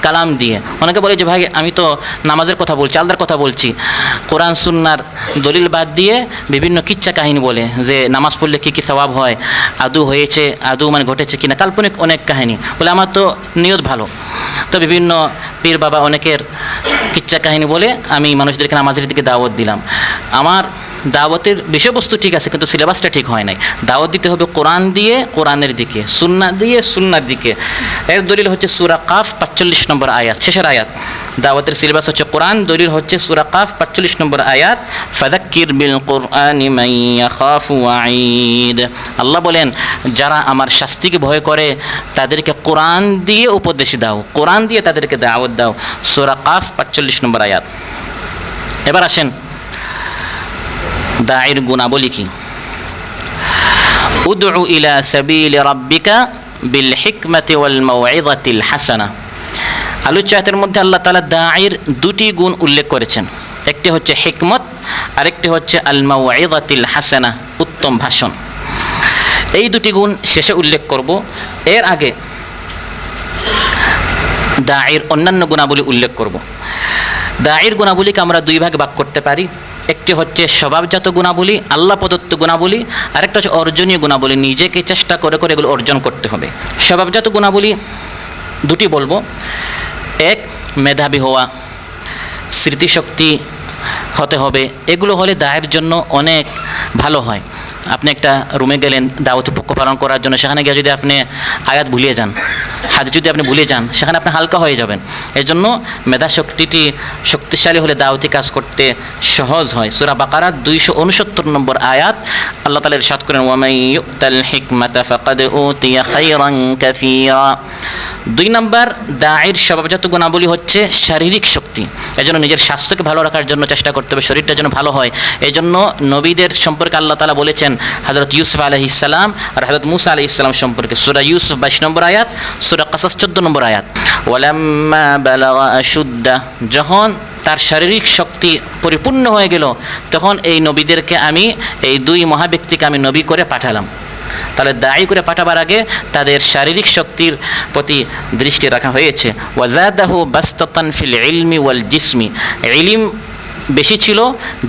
কালাম দিয়ে। অনেকে বলে যে ভাই আমি তো নামাজের কথা বলছি, আল্লাহর কথা বলছি, কোরআন সুন্নাহর দলিল বাদ দিয়ে বিভিন্ন কিচ্ছা কাহিনী বলে যে নামাজ পড়লে কী কী সওয়াব হয়, আদু হয়েছে, আদু মানে ঘটেছে কিনা, কাল্পনিক অনেক কাহিনী বলে। আমার তো নিয়ত ভালো, তো বিভিন্ন পীর বাবা অনেকের কিচ্ছা কাহিনী বলে আমি মানুষদেরকে নামাজের দিকে দাওয়াত দিলাম। আমার দাওয়াতের বিষয়বস্তু ঠিক আছে, কিন্তু সিলেবাসটা ঠিক হয় নাই। দাওয়াত দিতে হবে কোরআন দিয়ে কোরআনের দিকে, সুন্নাহ দিয়ে সুন্নাহর দিকে। এর দলিল হচ্ছে সূরা কাফ 45 নম্বর আয়াত, শেষের আয়াত। দাওয়াতের সিলেবাস হচ্ছে কোরআন, দলিল হচ্ছে সূরা কাফ 45 নম্বর আয়াত, ফাযাক্কির বিল কুরআনি মান ইয়াখাফু ওয়াঈদ। আল্লাহ বলেন যারা আমার শাস্তিকে ভয় করে তাদেরকে কোরআন দিয়ে উপদেশ দাও, কোরআন দিয়ে তাদেরকে দাওয়াত দাও। সূরা কাফ 45 নম্বর আয়াত। এবার আসেন দাঈর গুণাবলী কি? উদউ ইলা সাবিলি রাব্বিকা বিল হিকমাতি ওয়াল মাউইযাতিল হাসানা। আলোচ্যাতের মধ্যে আল্লাহ তাআলা দাঈর 2টি গুণ উল্লেখ করেছেন, একটি হচ্ছে হিকমত, আরেকটি হচ্ছে আল মাউইযাতিল হাসানা, উত্তম ভাষণ। এই 2টি গুণ শেষে উল্লেখ করব। এর আগে দায়ের অন্যান্য গুণাবলী উল্লেখ করব। দায়ের গুণাবলীকে আমরা দুই ভাগে ভাগ করতে পারি। একটি হচ্ছে স্বভাবজাত গুণাবলী, আল্লাহ প্রদত্ত গুণাবলী, আরেকটা হচ্ছে অর্জনীয় গুণাবলী, নিজেকে চেষ্টা করে করে এগুলো অর্জন করতে হবে। স্বভাবজাত গুণাবলী দুটি বলবো। এক, মেধাবী হওয়া, স্মৃতিশক্তি হতে হবে। এগুলো হলে দায়ের জন্য অনেক ভালো হয়। আপনি একটা রুমে গেলেন দাওয়াতি পক্ষ পালন করার জন্য, সেখানে গিয়ে যদি আপনি আয়াত ভুলিয়ে যান, হাদিস যদি আপনি ভুলে যান, সেখানে আপনি হালকা হয়ে যাবেন। এই জন্য মেধা শক্তিটি শক্তিশালী হলে দাওয়াতি কাজ করতে সহজ হয়। সূরা বাকারার 269 নম্বর আয়াত আল্লাহ তাআলা ইরশাদ করেন, ওয়ামান ইউতাল হিকমাতা ফাকাদ উতিয়া খায়রান কাসীরা। 2 নম্বর দায়ের স্বভাবজাত গুণাবলী হচ্ছে শারীরিক শক্তি। এজন্য নিজের স্বাস্থ্যকে ভালো রাখার জন্য চেষ্টা করতে হবে, শরীরটা যেন ভালো হয়। এই জন্য নবীদের সম্পর্কে আল্লাহ তাআলা বলেছেন হযরত ইউসুফ আলাইহিস সালাম আর হযরত মূসা আলাইহিস সালাম সম্পর্কে, সূরা ইউসুফ 22 নম্বর আয়াত, সূরা কাসাস 14 নম্বর আয়াত। ওয়ালাম্মা বালাগা আশুদ্দা, যখন তার শারীরিক শক্তি পরিপূর্ণ হয়ে গেল, তখন এই নবীদেরকে আমি, এই 2 মহাব্যক্তিকে আমি নবী করে পাঠালাম। তাহলে দায়ী করে পাঠাবার আগে তাদের শারীরিক শক্তির প্রতি দৃষ্টি রাখা হয়েছে। ওয়াজাদাহু বাসতাতান ফিল ইলমি ওয়াল জিসমি, ইলম বেশি ছিল,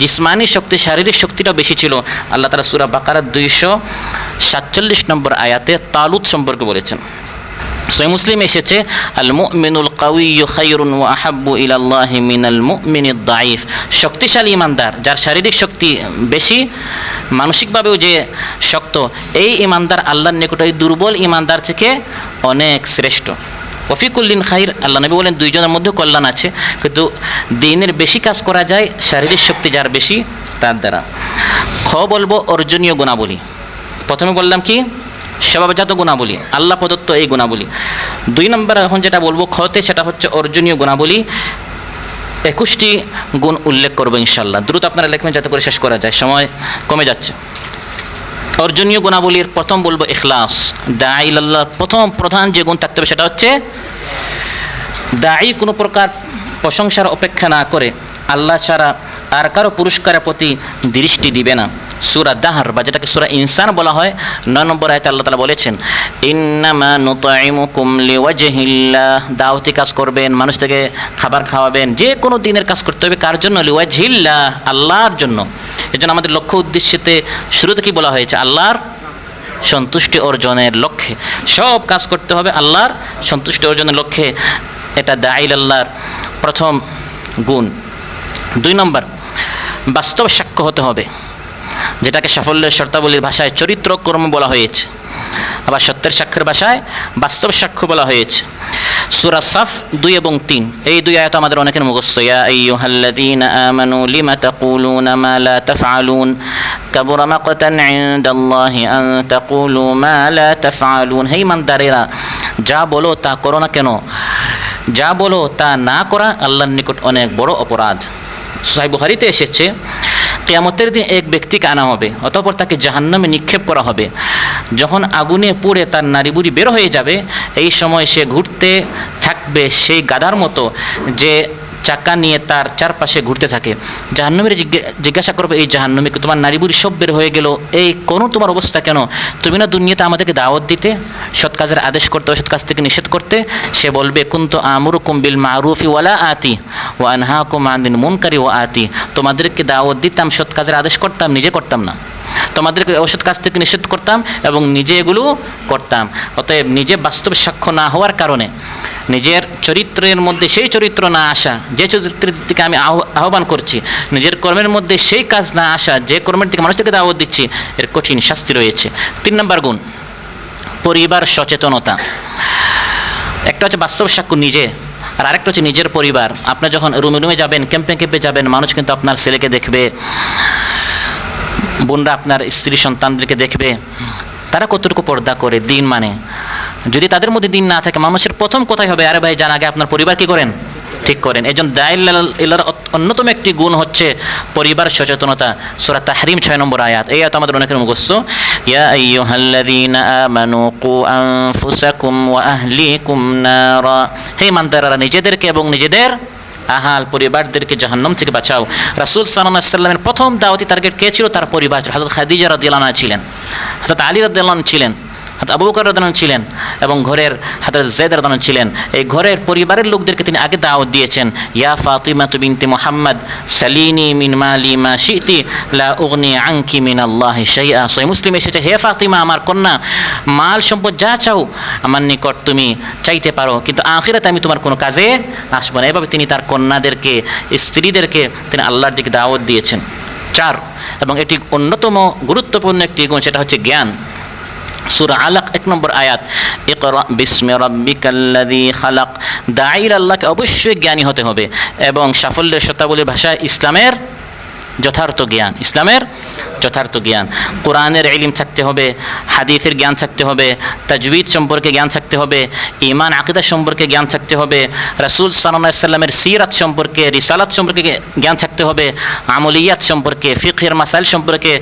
জিসমানি শক্তি শারীরিক শক্তিটাও বেশি ছিল। আল্লাহ তাআলা সূরা বাকারার 247 নম্বর আয়াতে তালুত সম্পর্কে বলেছেন। সহিহ মুসলিমে এসেছে, আল মুমিনুল কাউইয়্যু খায়রুন ওয়া আহাব্বু ইলাল্লাহি মিনাল মুমিনিদ দাঈফ। শক্তিশালী ইমানদার, যার শারীরিক শক্তি বেশি, মানসিকভাবেও যে শক্ত, এই ইমানদার আল্লাহর নিকট এই দুর্বল ইমানদার থেকে অনেক শ্রেষ্ঠ। ওফি কুল্লিন খাইর, আল্লাহ নবী বলেন 2 জনের মধ্যে কল্যাণ আছে, কিন্তু দিনের বেশি কাজ করা যায় শারীরিক শক্তি যার বেশি তার দ্বারা। বলবো অর্জনীয় গুণাবলী। প্রথমে বললাম কি? স্বভাবজাত গুণাবলী, আল্লাহ প্রদত্ত এই গুণাবলী। 2 নম্বর এখন যেটা বলবো খতে, সেটা হচ্ছে অর্জনীয় গুণাবলী। 21টি গুণ উল্লেখ করবো ইনশাল্লাহ। দ্রুত আপনারা লেখবেন যাতে করে শেষ করা যায়, সময় কমে যাচ্ছে। অর্জনীয় গুণাবলীর প্রথম বলবো ইখলাস। দাঈ ইলাল্লাহ প্রথম প্রধান যে গুণ থাকতে হবে সেটা হচ্ছে দাঈ কোনো প্রকার প্রশংসার অপেক্ষা না করে আল্লাহ ছাড়া আর কারো পুরস্কারের প্রতি দৃষ্টি দিবে না। সূরা দাহর বা যেটাকে সূরা ইনসান বলা হয় 9 নম্বর আয়াতে আল্লাহ তাআলা বলেছেন, ইন্নামা নুতাইমুকুম লিওয়াজহিল্লাহ, দাওয়াতি কাজ করবেন, মানুষকে খাবার খাওয়াবেন, যে কোনো দিনের কাজ করতে হবে কার জন্য? লিওয়াজহিল্লাহ, আল্লাহর জন্য। এজন্য আমাদের লক্ষ্য উদ্দেশ্যতে শুরুতে কি বলা হয়েছে? আল্লাহর সন্তুষ্টি অর্জনের লক্ষ্যে সব কাজ করতে হবে, আল্লাহর সন্তুষ্টি অর্জনের লক্ষ্যে। এটা দাঈ আল্লাহর প্রথম গুণ। 2 নম্বর, বাস্তব সাক্ষ্য হতে হবে, যেটাকে সাফল্যের শর্তাবলীর ভাষায় চরিত্র কর্ম বলা হয়েছে, আবার সত্যের সাক্ষ্যের ভাষায় বাস্তব সাক্ষ্য বলা হয়েছে। সূরা সাফ 2 এবং 3 এই 2 আয়াত আমাদের অনেকের মুখস্থ। ইয়া আইয়ুহাল্লাযীনা আমানু লিমা তাকুলুনা মা লা তাফআলুন কাবুরা মাকতান ইনদাল্লাহি আন তাকুলু মা লা তাফআলুন। হে ইমানদারেরা, যা বলো তা করো না কেন? যা বলো তা না করা আল্লাহর নিকট অনেক বড় অপরাধ। সহিহ বুখারীতে এসেছে, কিয়ামতের দিন এক ব্যক্তিকে আনা হবে, অতঃপর তাকে জাহান্নামে নিক্ষেপ করা হবে। যখন আগুনে পুড়ে তার নাড়িভুড়ি বের হয়ে যাবে, এই সময় সে ঘুরতে থাকবে সেই গাধার মতো যে চাকা নিয়ে তার চারপাশে ঘুরতে থাকে। জাহান্নামীরা জিজ্ঞাসা করবে এই জাহান্নামীকে, তোমার নাড়িভুড়ি সব বের হয়ে গেল, এই কোনো তোমার অবস্থা কেন? তুমি না দুনিয়াতে আমাদেরকে দাওয়াত দিতে, সৎ কাজের আদেশ করতে, অসৎ কাজ থেকে নিষেধ করতে। সে বলবে, কুনতু আমুরুকুম বিল মারুফি ওয়ালা আতি ওয়া আনহাকুম আনিল মুনকারি ওয়া আতি। তোমাদেরকে দাওয়াত দিতাম, সৎ কাজের আদেশ করতাম, নিজে করতাম না। তোমাদেরকে অসৎ কাজ থেকে নিষেধ করতাম এবং নিজে এগুলো করতাম। অতএব নিজে বাস্তব সাক্ষ্য না হওয়ার কারণে, নিজের চরিত্রের মধ্যে সেই চরিত্র না আসা, যে চরিত্রের দিকে আমি আহ্বান করছি, নিজের কর্মের মধ্যে সেই কাজ না আসা, যে কর্মের দিকে মানুষদেরকে দাওয়াত দিচ্ছি, এর কঠিন শাস্তি রয়েছে। 3 নম্বর গুণ, পরিবার সচেতনতা। একটা হচ্ছে বাস্তব সাক্ষ্য নিজে, আর আরেকটা হচ্ছে নিজের পরিবার। আপনি যখন রুমে রুমে যাবেন, ক্যাম্পে ক্যাম্পে যাবেন, মানুষ কিন্তু আপনার ছেলেকে দেখবে, বোনরা আপনার স্ত্রী সন্তানদেরকে দেখবে, তারা কতটুকু পর্দা করে, দিন মানে। যদি তাদের মধ্যে দিন না থাকে, মানুষের প্রথম কথাই হবে, আরে ভাই জান, আগে আপনার পরিবার কি করেন, ঠিক করেন। এই জন্য দাঈ ইলার অন্যতম একটি গুণ হচ্ছে পরিবার সচেতনতা। সূরা তাহরিম 6 নম্বর আয়াত, এই আয়াত আমাদের অনেকের মুখস্থ। ইয়া আইয়ুহাল্লাযীনা আমানু কু আনফুসাকুম ওয়া আহলিকুম নারা। হে ইমানদাররা, নিজেদেরকে এবং নিজেদের আহাল পরিবারদেরকে জাহান্নাম থেকে বাঁচাও। রাসূল সাল্লাল্লাহু আলাইহি ওয়াসাল্লামের প্রথম দাওয়াতি টার্গেট কে ছিল? তার পরিবার। হযরত খাদিজা রাদিয়াল্লাহু আনহা ছিলেন, হযরত আলী রাদিয়াল্লাহু আনহু ছিলেন, আবু বকর রাদিয়াল্লাহু আনহু ছিলেন এবং ঘরের হযরত যায়েদ রাদিয়াল্লাহু আনহু ছিলেন। এই ঘরের পরিবারের লোকদেরকে তিনি আগে দাওয়াত দিয়েছেন, ইয়া ফাতিমা বিনতে মুহাম্মদ সালিনি মিন মালি মা শিতি লা উগনি আনকি মিন আল্লাহি শাইআ। সহিহ মুসলিম এসেছে, হে ফাতিমা আমার কন্যা, মাল সম্পদ যা চাও আমার নিকট তুমি চাইতে পারো, কিন্তু আখিরাতে আমি তোমার কোনো কাজে আসবো না। এভাবে তিনি তার কন্যাদেরকে, স্ত্রীদেরকে তিনি আল্লাহর দিকে দাওয়াত দিয়েছেন। 4 এবং এটি অন্যতম গুরুত্বপূর্ণ একটি গুণ, সেটা হচ্ছে জ্ঞান। সূরা আলাক 1 নম্বর আয়াত, ইকরা বিসমি রাব্বিকাল্লাযী খালাক। দাঈর আল্লাহকে অবশ্যই জ্ঞানী হতে হবে এবং সাফল্যের শর্তাবলীর ভাষায় ইসলামের যথার্থ জ্ঞান, ইসলামের যথার্থ জ্ঞান। কোরআনের ইলম থাকতে হবে, হাদিসের জ্ঞান থাকতে হবে, তাজউইদ সম্পর্কে জ্ঞান থাকতে হবে, ঈমান আকীদা সম্পর্কে জ্ঞান থাকতে হবে, রাসূল সাল্লাল্লাহু আলাইহি সাল্লামের সিরাত সম্পর্কে, রিসালাত সম্পর্কে জ্ঞান থাকতে হবে, আমলিয়াত সম্পর্কে, ফিকহের মাসাইল সম্পর্কে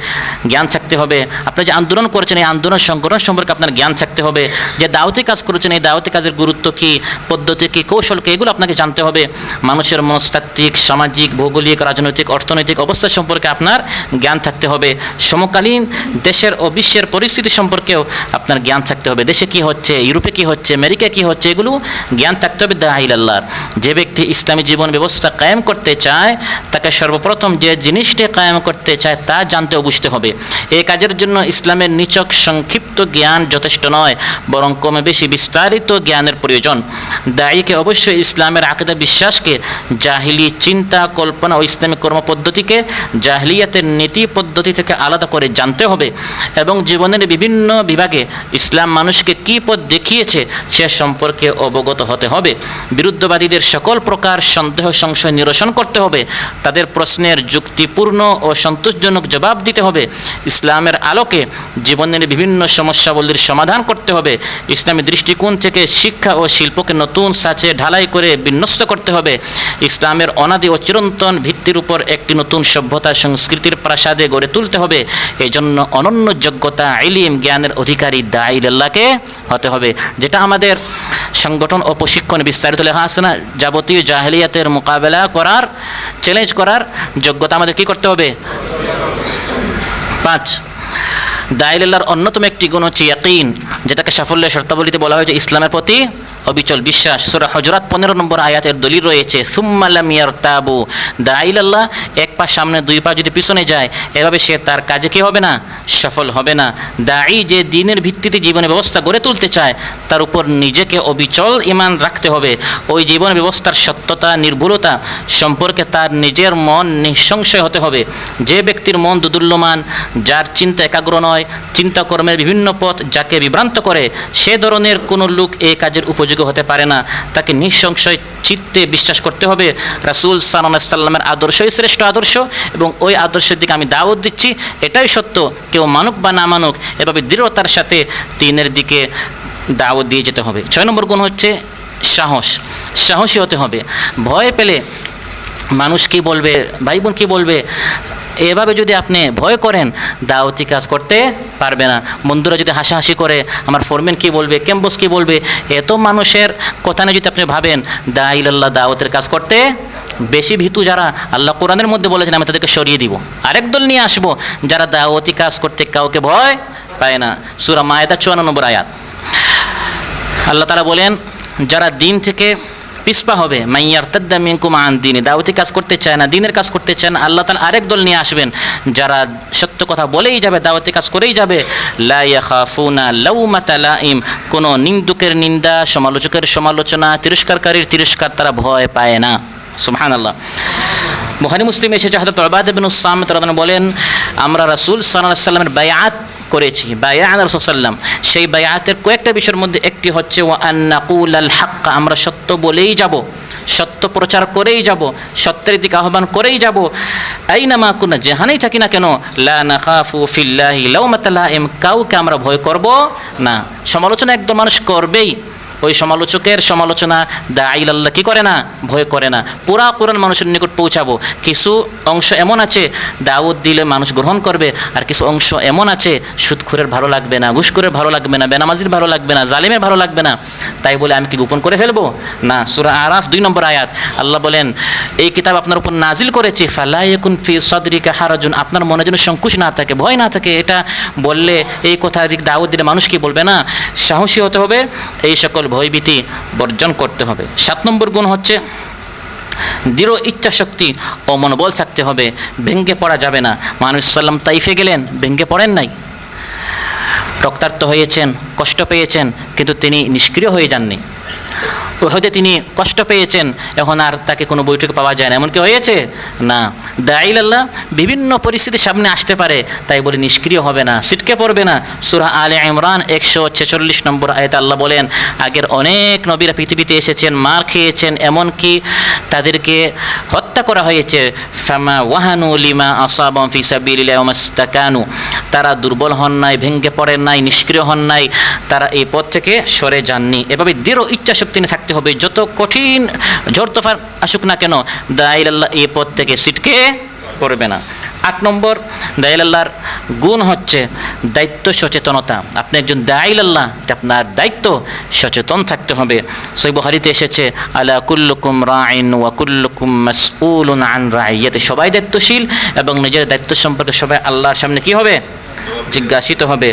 জ্ঞান থাকতে হবে। আপনি যে আন্দোলন করেছেন এই আন্দোলন সংগঠন সম্পর্কে আপনার জ্ঞান থাকতে হবে। যে দাওয়াতি কাজ করেছেন এই দাওয়াতি কাজের গুরুত্ব কী, পদ্ধতি কী, কৌশল কী, এগুলো আপনাকে জানতে হবে। মানুষের মনস্তাত্ত্বিক, সামাজিক, ভৌগোলিক, রাজনৈতিক, অর্থনৈতিক অবস্থা সম্পর্কে আপনার জ্ঞান থাকতে হবে। সমকালীন দেশের ও বিশ্বের পরিস্থিতি সম্পর্কেও আপনার জ্ঞান থাকতে হবে। দেশে কি হচ্ছে, ইউরোপে কি হচ্ছে, আমেরিকা কি হচ্ছে, এগুলো জ্ঞান থাকতে হবে। দাঈ ইলাল্লাহ, যে ব্যক্তি ইসলামী জীবন ব্যবস্থা কায়েম করতে চায় তাকে সর্বপ্রথম যে জিনিসটি কায়েম করতে চায় তা জানতে ও বুঝতে হবে। এই কাজের জন্য ইসলামের নিছক সংক্ষিপ্ত জ্ঞান যথেষ্ট নয়, বরং কমে বেশি বিস্তারিত জ্ঞানের প্রয়োজন। দাঈকে অবশ্যই ইসলামের আকীদা বিশ্বাসকে, জাহিলি চিন্তা কল্পনা ও ইসলামী কর্মপদ্ধতিকে জাহিলিয়াতের নীতি পদ্ধতি থেকে আলাদা করে জানতে হবে এবং জীবনের বিভিন্ন বিভাগে ইসলাম মানুষকে কী পথ দেখিয়েছে সে সম্পর্কে অবগত হতে হবে। বিরুদ্ধবাদীদের সকল প্রকার সন্দেহ সংশয় নিরসন করতে হবে, তাদের প্রশ্নের যুক্তিপূর্ণ ও সন্তোষজনক জবাব দিতে হবে। ইসলামের আলোকে জীবনের বিভিন্ন সমস্যাবলীর সমাধান করতে হবে। ইসলামী দৃষ্টিকোণ থেকে শিক্ষা ও শিল্পকে নতুন সাঁচে ঢালাই করে বিন্যস্ত করতে হবে। ইসলামের অনাদি ও চিরন্তন ভিত্তির উপর একটি নতুন সভ্যতা সংস্কৃতির প্রাসাদে গড়ে তুলতে হবে। এই জন্য অনন্য যোগ্যতা, ইলম, জ্ঞানের অধিকারী দাঈ ইলাল্লাহকে হতে হবে। যেটা আমাদের সংগঠন ও প্রশিক্ষণে বিস্তারিত লেখা আছে না, যাবতীয় জাহেলিয়াতের মোকাবেলা করার, চ্যালেঞ্জ করার যোগ্যতা আমাদের কি করতে হবে? 5 দাঈ ইলাল্লাহর অন্যতম একটি গুণ হচ্ছে ইয়াকিন, যেটাকে সাফল্যের শর্তাবলীতে বলা হয়েছে ইসলামের প্রতি অবিচল বিশ্বাস। সূরা হুজুরাত 15 নম্বর আয়াতের দলিল রয়েছে, সুম্মা লাম ইয়ারতাবু। দাঈ ইলাল্লাহ এক পা সামনে 2 পা যদি পিছনে যায়, এভাবে সে তার কাজে কি হবে না? সফল হবে না। দাঈ যে দ্বীনের ভিত্তিতে জীবন ব্যবস্থা গড়ে তুলতে চায় তার উপর নিজেকে অবিচল ঈমান রাখতে হবে। ওই জীবন ব্যবস্থার সত্যতা, নির্ভুলতা সম্পর্কে তার নিজের মন নিঃসংশয় হতে হবে। যে ব্যক্তির মন দুদুল্যমান, যার চিন্তা একাগ্র নয়, চিন্তাকর্মের বিভিন্ন পথ যাকে বিভ্রান্ত করে, সে ধরনের কোনো লোক এই কাজের উপযোগী হতে পারে না। তাকে নিঃসংশয় চিত্তে বিশ্বাস করতে হবে রাসূল সাল্লাল্লাহু আলাইহি সাল্লামের আদর্শই শ্রেষ্ঠ আদর্শ এবং ওই আদর্শের দিকে আমি দাওয়াত দিচ্ছি, এটাই সত্য। কেউ মানুক বা না মানুক, এভাবে দৃঢ়তার সাথে দ্বীনের দিকে দাওয়াত দিয়ে যেতে হবে। 6 নম্বর গুণ হচ্ছে সাহস। সাহসী হতে হবে। ভয় পেলে মানুষ কি বলবে, ভাই বোন কি বলবে, এভাবে যদি আপনি ভয় করেন দাওয়াতি কাজ করতে পারবে না। বন্ধুরা যদি হাসাহাসি করে আমার ফোরম্যান কী বলবে, ক্যাম্পাস কী বলবে, এত মানুষের কথা নিয়ে যদি আপনি ভাবেন, দাঈ ইলাল্লাহ দাওয়াতের কাজ করতে বেশি ভীতু যারা, আল্লাহ কোরআনের মধ্যে বলেছেন আমি তাদেরকে সরিয়ে দিব, আরেক দল নিয়ে আসবো যারা দাওয়াতি কাজ করতে কাউকে ভয় পায় না। সূরা মায়েদা 54 নম্বর আয়াত, আল্লাহ তাআলা বলেন যারা দিন থেকে পিছপা হবে, মাইয়ারতাদ্দা মিনকুম আন দীনি, দাওয়াতি কাজ করতে চায় না, দ্বীনের কাজ করতে চায় না, আল্লাহ তাআলা আরেক দল নিয়ে আসবেন যারা সত্য কথা বলেই যাবে, দাওয়াতি কাজ করেই যাবে। লা ইয়াখাফুনা লাউমাতা লাইম, কোনো নিন্দুকের নিন্দা, সমালোচকের সমালোচনা, তিরস্কারকারীর তিরস্কার তারা ভয় পায় না। সুবহানাল্লাহ। বুখারী মুসলিম এসেছে, হযরত উবাদা বিন সামিত রাদিয়াল্লাহু আনহু বলেন আমরা রাসূল সাল্লাল্লাহু আলাইহি সাল্লামের বায়াত করেছি, বায়াত রাসূল সাল্লাম। সেই বায়াতের কয়েকটা বিষয়ের মধ্যে একটি হচ্ছে ওয়া আন নাকুলাল হক, আমরা সত্য বলেই যাব, সত্য প্রচার করেই যাব, সত্যের দিকে আহ্বান করেই যাব। আইনামা কুনা, যেখানেই থাকি না কেন, লা নাখাফু ফিল্লাহি লাউমাতা লাইম, কাউকে আমরা ভয় করব না। সমালোচনা একদম মানুষ করবেই, ওই সমালোচকের সমালোচনা দাঈলাল্লাহ কি করে না, ভয় করে না। পুরা কোরআন মানুষের নিকট পৌঁছাবো। কিছু অংশ এমন আছে দাওয়াত দিলে মানুষ গ্রহণ করবে, আর কিছু অংশ এমন আছে সুদখোরের ভালো লাগবে না, ঘুষখোরের ভালো লাগবে না, বেনামাজির ভালো লাগবে না, জালিমের ভালো লাগবে না। তাই বলে আমি কি গোপন করে ফেলবো? না। সূরা আরাফ 2 নম্বর আয়াত আল্লাহ বলেন, এই কিতাব আপনার উপর নাজিল করেছি ফালা ইয়াকুন ফি সাদরিকা হারাজুন, আপনার মনে যেন সংকোচ না থাকে, ভয় না থাকে। এটা বললে, এই কথা দিক দাওয়াত দিলে মানুষ কি বলবে না, সাহসী হতে হবে, এই সকল ভয়ভীতি বর্জন করতে হবে। 7 নম্বর গুণ হচ্ছে দৃঢ় ইচ্ছা শক্তি ও মনোবল থাকতে হবে, ভেঙ্গে পড়া যাবে না। মানুষ সাল্লাম তাইফে গেলেন, ভেঙ্গে পড়েন নাই, রক্তাক্ত হয়েছেন, কষ্ট পেয়েছেন, কিন্তু তিনি নিষ্ক্রিয় হয়ে যাননি। উহুদে তিনি কষ্ট পেয়েছেন, এখন আর তাকে কোনো বৈঠকে পাওয়া যায় না, এমন কি হয়েছে? না। দাঈলাল্লাহ বিভিন্ন পরিস্থিতির সামনে আসতে পারে, তাই বলে নিষ্ক্রিয় হবে না, ছিটকে পড়বে না। সূরা আলে ইমরান 146 নম্বর আয়াতে আল্লাহ বলেন, আগের অনেক নবীরা পৃথিবীতে এসেছেন, মার খেয়েছেন, এমনকি তাদেরকে হত্যা করা হয়েছে। ফামা ওয়াহানু লিমা আসাবাহুম ফি সাবিলিল্লাহি ওয়া মাস্তাকানু, তারা দুর্বল হন নাই, ভেঙ্গে পড়েন নাই, নিষ্ক্রিয় হন নাই, তারা এই পথ থেকে সরে যাননি। এভাবে দৃঢ় ইচ্ছা শক্তি নিয়ে থাকতে হবে, যত কঠিন ঝড় তুফান আসুক না কেন দাঈলাল্লাহ এই পথ থেকে ছিটকে পড়বে না। 8 নম্বর দাঈলাল্লাহর গুণ হচ্ছে দায়িত্ব সচেতনতা। আপনি একজন দাঈলাল্লাহ, এটা আপনার দায়িত্ব, সচেতন থাকতে হবে। সহিহ বুখারীতে এসেছে, আলা কুল্লুকুম রাইন ওয়া কুল্লুকুম মাসউলুন আন রাইয়াতি, সবাই দায়িত্বশীল এবং নিজের দায়িত্ব সম্পর্কে সবাই আল্লাহর সামনে কি হবে, জিজ্ঞাসিত হবে।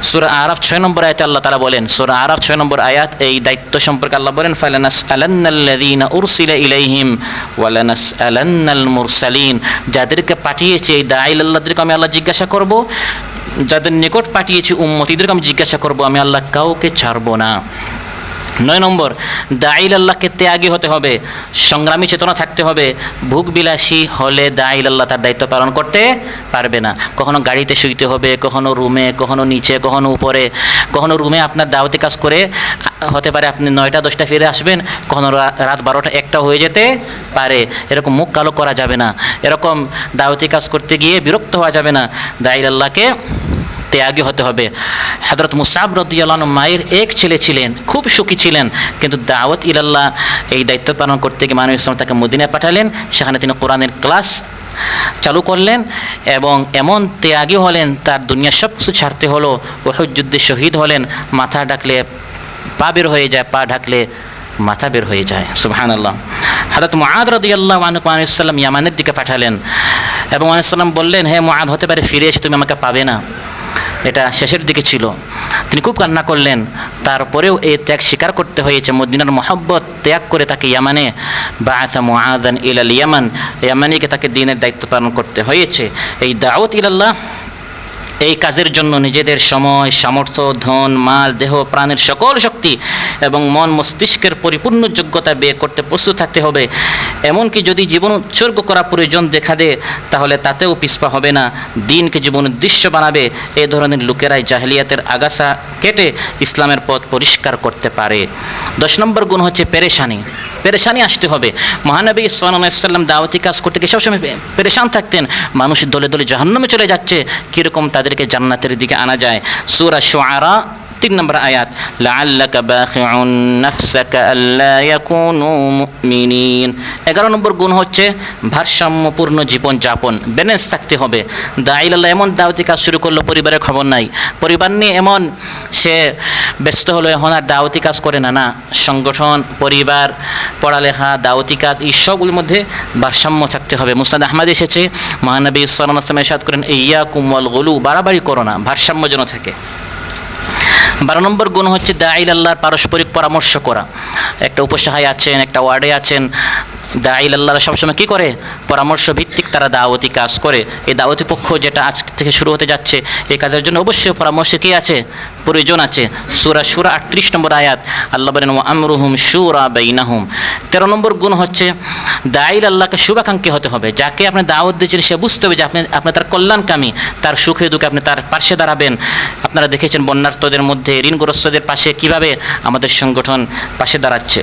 সূরা আরাফ 6 নম্বর আয়াতে আল্লাহ তাআলা বলেন, সূরা আরাফ 6 নম্বর আয়াত, এই দায়িত্ব সম্পর্কে আল্লাহ বলেন, ফালানাসআলান্নাল্লাযীনা উরসিলা ইলাইহিম ওয়া লানাসআলান্নাল মুরসালিন, যাদেরকে পাঠিয়েছে এই দাঈলাল্লাহদেরকে আমি আল্লাহ জিজ্ঞাসা করব, যাদের নিকট পাঠিয়েছি উম্মতীদেরকে আমি জিজ্ঞাসা করব, আমি আল্লাহ কাউকে ছাড়ব না। 9 নম্বর দাঈলাল্লাহকে ত্যাগী হতে হবে, সংগ্রামী চেতনা থাকতে হবে। ভোগবিলাসী হলে দাঈলাল্লাহ তার দায়িত্ব পালন করতে পারবে না। কখনো গাড়িতে শুইতে হবে, কখনো রুমে, কখনো নিচে, কখনো উপরে। কখনো রুমে আপনার দাওয়াতি কাজ করে হতে পারে আপনি 9টা 10টা ফিরে আসবেন, কখনো রাত 12টা 1টা হয়ে যেতে পারে। এরকম মুখ কালো করা যাবে না, এরকম দাওয়াতি কাজ করতে গিয়ে বিরক্ত হওয়া যাবে না। দাঈলাল্লাহকে ত্যাগী হতে হবে। হযরত মুসআব রাদিয়াল্লাহু আনহু মায়ের এক ছেলে ছিলেন, খুব সুখী ছিলেন, কিন্তু দাওয়াত ইলাল্লাহ এই দায়িত্ব পালন করতে গিয়ে মানুষ তাকে মদিনায় পাঠালেন। সেখানে তিনি কোরআনের ক্লাস চালু করলেন এবং এমন ত্যাগী হলেন, তার দুনিয়া সব কিছু ছাড়তে হলো। উহুদ যুদ্ধে শহীদ হলেন, মাথা ঢাকলে পা বের হয়ে যায়, পা ঢাকলে মাথা বের হয়ে যায়। সুবহানাল্লাহ। হযরত মুআদ রাদিয়াল্লাহু আনহু আলাইহিস সালাম ইয়ামানের দিকে পাঠালেন এবং আলাইহিস সালাম বললেন, হে মুআদ, হতে পারে ফিরে এসে তুমি আমাকে পাবে না। এটা শেষের দিকে ছিল, তিনি খুব কান্না করলেন। তারপরেও এই ত্যাগ স্বীকার করতে হয়েছে। মদিনার মহব্বত ত্যাগ করে তাকে ইয়ামানে বাআসা মুআযান ইলাল ইয়ামান, ইয়ামানিকে তাকে দ্বীনের দায়িত্ব পালন করতে হয়েছে। এই দাওয়াত ইলাল্লাহ, এই কাজের জন্য নিজেদের সময়, সামর্থ্য, ধন, মাল, দেহ, প্রাণের সকল শক্তি এবং মন মস্তিষ্কের পরিপূর্ণ যোগ্যতা ব্যয় করতে প্রস্তুত থাকতে হবে। এমনকি যদি জীবন উৎসর্গ করা প্রয়োজন দেখা দেয়, তাহলে তাতেও পিছপা হবে না, দিনকে জীবন উদ্দেশ্য বানাবে। এ ধরনের লোকেরাই জাহেলিয়াতের আগাছা কেটে ইসলামের পথ পরিষ্কার করতে পারে। 10 নম্বর গুণ হচ্ছে পেরেশানি। পেরেশানি আসতে হবে। মহানবী সাল্লাল্লাহু আলাইহি ওয়াসাল্লাম দাওয়াতি কাজ করতে গিয়ে সবসময় পেরেশান থাকতেন। মানুষ দলে দলে জাহান্নামে চলে যাচ্ছে, কীরকম তাদেরকে জান্নাতের দিকে আনা যায়। সূরা শুআরা 3 নম্বর আয়াত, লাআল্লাকা বাখিউন নাফসাকা আল্লা ইয়াকুনু মুমিনিন। 11 নম্বর গুণ হচ্ছে ভারসাম্যপূর্ণ জীবনযাপন, ব্যালেন্স থাকতে হবে। দাঈলাল্লাহ এমন দাওয়াতি কাজ শুরু করলো, পরিবারের খবর নাই, পরিবার নিয়ে এমন সে ব্যস্ত হলো, এখন আর দাওয়াতি কাজ করে না। না, সংগঠন, পরিবার, পড়ালেখা, দাওয়াতি কাজ, এই সবগুলোর মধ্যে ভারসাম্য থাকতে হবে। মুসনাদ আহমদ এসেছে, মহানবী সাল্লাল্লাহু আলাইহি ওয়াসাল্লাম ইরশাদ করেন, ইয়াকুম ওয়াল গুলু, বাড়াবাড়ি করো না, ভারসাম্য যেন থাকে। 12 নম্বর গুণ হচ্ছে দাঈলাল্লাহর পারস্পরিক পরামর্শ করা। একটা উপসহায় আছেন, একটা ওয়ার্ডে আছেন, দাঈলাল্লাহরা সবসময় কী করে, পরামর্শ ভিত্তিক তারা দাওয়াতি কাজ করে। এই দাওয়াতি পক্ষ যেটা আজ থেকে শুরু হতে যাচ্ছে, এই কাজের জন্য অবশ্যই পরামর্শ কী আছে, প্রয়োজন আছে। সূরা শুরা 38 নম্বর আয়াত আল্লাহ বলেন, ওয়া আমরুহুম শুরা বাইনাহুম। 13 নম্বর গুণ হচ্ছে দাঈলাল্লাহকে শুভাকাঙ্ক্ষী হতে হবে। যাকে আপনি দাওয়াত দিচ্ছেন সে বুঝতে হবে যে আপনি তার কল্যাণকামী, তার সুখে দুঃখে আপনি তার পাশে দাঁড়াবেন। আপনারা দেখেছেন বন্যার্তদের মধ্যে, ঋণগ্রস্তদের পাশে কিভাবে আমাদের সংগঠন পাশে দাঁড়াচ্ছে।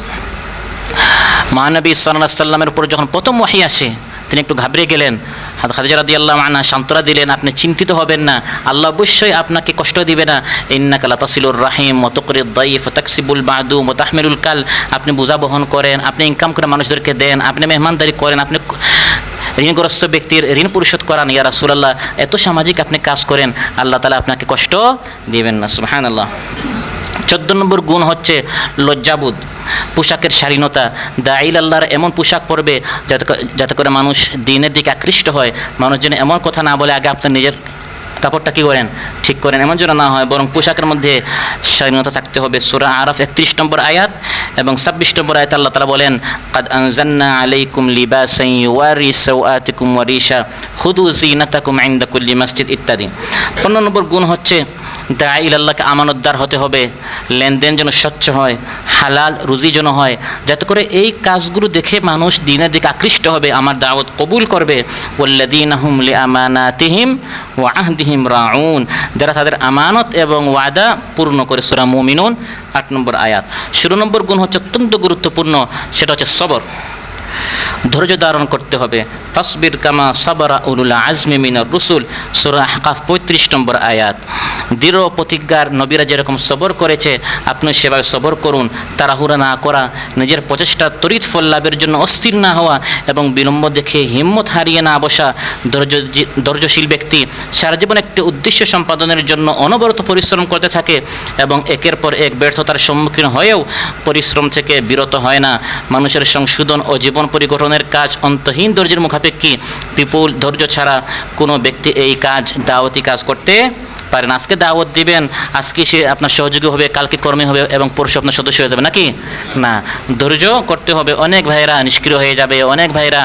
মহানবী সাল্লাল্লাহু আলাইহি ওয়াসাল্লামের উপর যখন প্রথম ওহী আসে, তিনি একটু ঘাবড়ে গেলেন। হযরত খাদিজা রাদিয়াল্লাহু আনহা সান্ত্বনা দিলেন, আপনি চিন্তিত হবেন না, আল্লাহ অবশ্যই আপনাকে কষ্ট দিবে না। ইন্নাকা লাতাসিলুর রাহিম ওয়া তুকরিদ দাইফ ওয়া তাকসিবুল মা'দুম ওয়া তাহমিলুল কাল, আপনি বোঝা বহন করেন, আপনি ইনকাম করে মানুষদেরকে দেন, আপনি মেহমানদারি করেন, আপনি ঋণগ্রস্ত ব্যক্তির ঋণ পরিশোধ করান। ইয়া রাসূলুল্লাহ, এত সামাজিক আপনি কাজ করেন, আল্লাহ তাআলা আপনাকে কষ্ট দিবেন না। সুবহানাল্লাহ। 14 নম্বর গুণ হচ্ছে লজ্জাবোধ, পোশাকের শালীনতা। দাঈল আল্লাহর এমন পোশাক পরবে যাতে করে মানুষ দ্বীনের দিকে আকৃষ্ট হয়, মানুষ যেন এমন কথা না বলে আগে আপনার নিজের কাপড়টা কী করেন, ঠিক করেন, এমন যেন না হয়, বরং পোশাকের মধ্যে স্বাধীনতা থাকতে হবে। সূরা আরাফ 31 নম্বর আয়াত এবং 26 নম্বর আয়াত আল্লাহ তাআলা বলেন, কাদ আনজালনা আলাইকুম লিবাসান ইউয়ারি সাওআতিকুম ওয়া রিশা খুযু যিনাতাকুম ইনদা কুল্লি মসজিদ ইত্যাদি। 15 নম্বর গুণ হচ্ছে দাঈল আল্লাহকে আমানতদার হতে হবে, লেনদেন যেন স্বচ্ছ হয়, হালাল রুজি যেন হয়, যাতে করে এই কাজগুলো দেখে মানুষ দ্বীনের দিকে আকৃষ্ট হবে, আমার দাওয়াত কবুল করবে। ওয়াল্লাযীনা হুম লিআমানাতিহিম ওয়া আহদিহিম রাউন, যারা তাদের আমানত এবং ওয়াদা পূর্ণ করে। সূরা মুমিনুন 8 নম্বর আয়াত। 16 নম্বর গুণ হচ্ছে অত্যন্ত গুরুত্বপূর্ণ, সেটা হচ্ছে সবর, ধৈর্য ধারণ করতে হবে। ফাসবির কামা সাবারা উলুল আজমি মিনার রুসুল, সূরা আহকাফ 35 নম্বর আয়াত। দৃঢ় প্রতিজ্ঞার নবীরা যেরকম সবর করেছে, আপনি সেভাবে সবর করুন, তাড়াহুড়া না করা, নিজের প্রচেষ্টা তড়িৎ ফল লাভের জন্য অস্থির না হওয়া এবং বিলম্ব দেখে হিম্মত হারিয়ে না বসা। ধৈর্যশীল ব্যক্তি সারা জীবন একটি উদ্দেশ্য সম্পাদনের জন্য অনবরত পরিশ্রম করতে থাকে এবং একের পর এক ব্যর্থতার সম্মুখীন হয়েও পরিশ্রম থেকে বিরত হয় না। মানুষের সংশোধন ও জীবন পরিগঠনের কাজ অন্তহীন ধৈর্যের মুখাপেক্ষী। বিপুল ধৈর্য ছাড়া কোনো ব্যক্তি এই কাজ, দাওয়াতি কাজ করতে পারে না। আজকে দাওয়াত দিবেন, আজকে সে আপনার সহযোগী হবে, কালকে কর্মী হবে এবং পরশু আপনার সদস্য হয়ে যাবে নাকি না। ধৈর্য করতে হবে। অনেক ভাইরা নিষ্ক্রিয় হয়ে যাবে, অনেক ভাইরা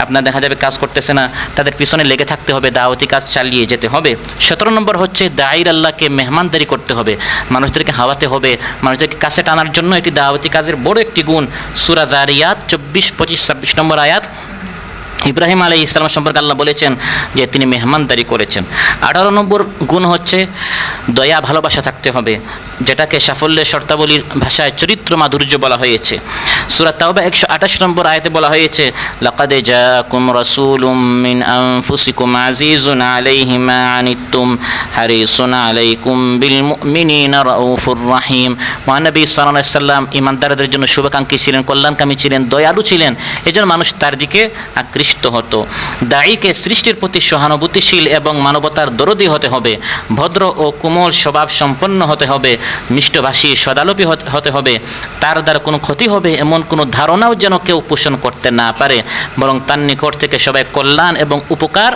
আপনার দেখা যাবে কাজ করতেছে না, তাদের পিছনে লেগে থাকতে হবে, দাওয়াতি কাজ চালিয়ে যেতে হবে। 17 নম্বর হচ্ছে দাঈর আল্লাহকে মেহমানদারি করতে হবে, মানুষদেরকে হাওয়াতে হবে, মানুষদেরকে কাছে টানার জন্য এটি দাওয়াতি কাজের বড় একটি গুণ। সূরা যারিয়াত 24, 25, 26 নম্বর আয়াত। ইব্রাহিম আলাইহিস সালাম সম্পর্কে আল্লাহ বলেছেন যে তিনি মেহমানদারি করেছেন। 18 নম্বর গুণ হচ্ছে দয়া ভালোবাসা থাকতে হবে, যেটাকে সাফল্যের শর্তাবলীর ভাষায় চরিত্র মাধুর্য বলা হয়েছে। সূরা তাওবা 128 নম্বর আয়াতে বলা হয়েছে, লাকাদ জাআকুম রাসূলুম মিন আনফুসিকুম আজিজুন আলাইহি মা আনিতুম হারিসুন আলাইকুম বিল মুমিনিনা রাউফুর রাহিম। মহানবী সাল্লাল্লাহু আলাইহি সাল্লাম ইমানদারদের জন্য শুভাকাঙ্ক্ষী ছিলেন, কল্যাণকামী ছিলেন, দয়ালু ছিলেন, এজন্য মানুষ তার দিকে আকৃষ্ট হতো। দায়ীকে সৃষ্টির প্রতি সহানুভূতিশীল এবং মানবতার দরদী হতে হবে, ভদ্র ও কোমল স্বভাব সম্পন্ন হতে হবে, মিষ্টভাষী সদালোপী হতে হবে। তার দ্বারা কোনো ক্ষতি হবে এমন কোনো ধারণাও যেন কেউ পোষণ করতে না পারে, বরং তার নিকট থেকে সবাই কল্যাণ এবং উপকার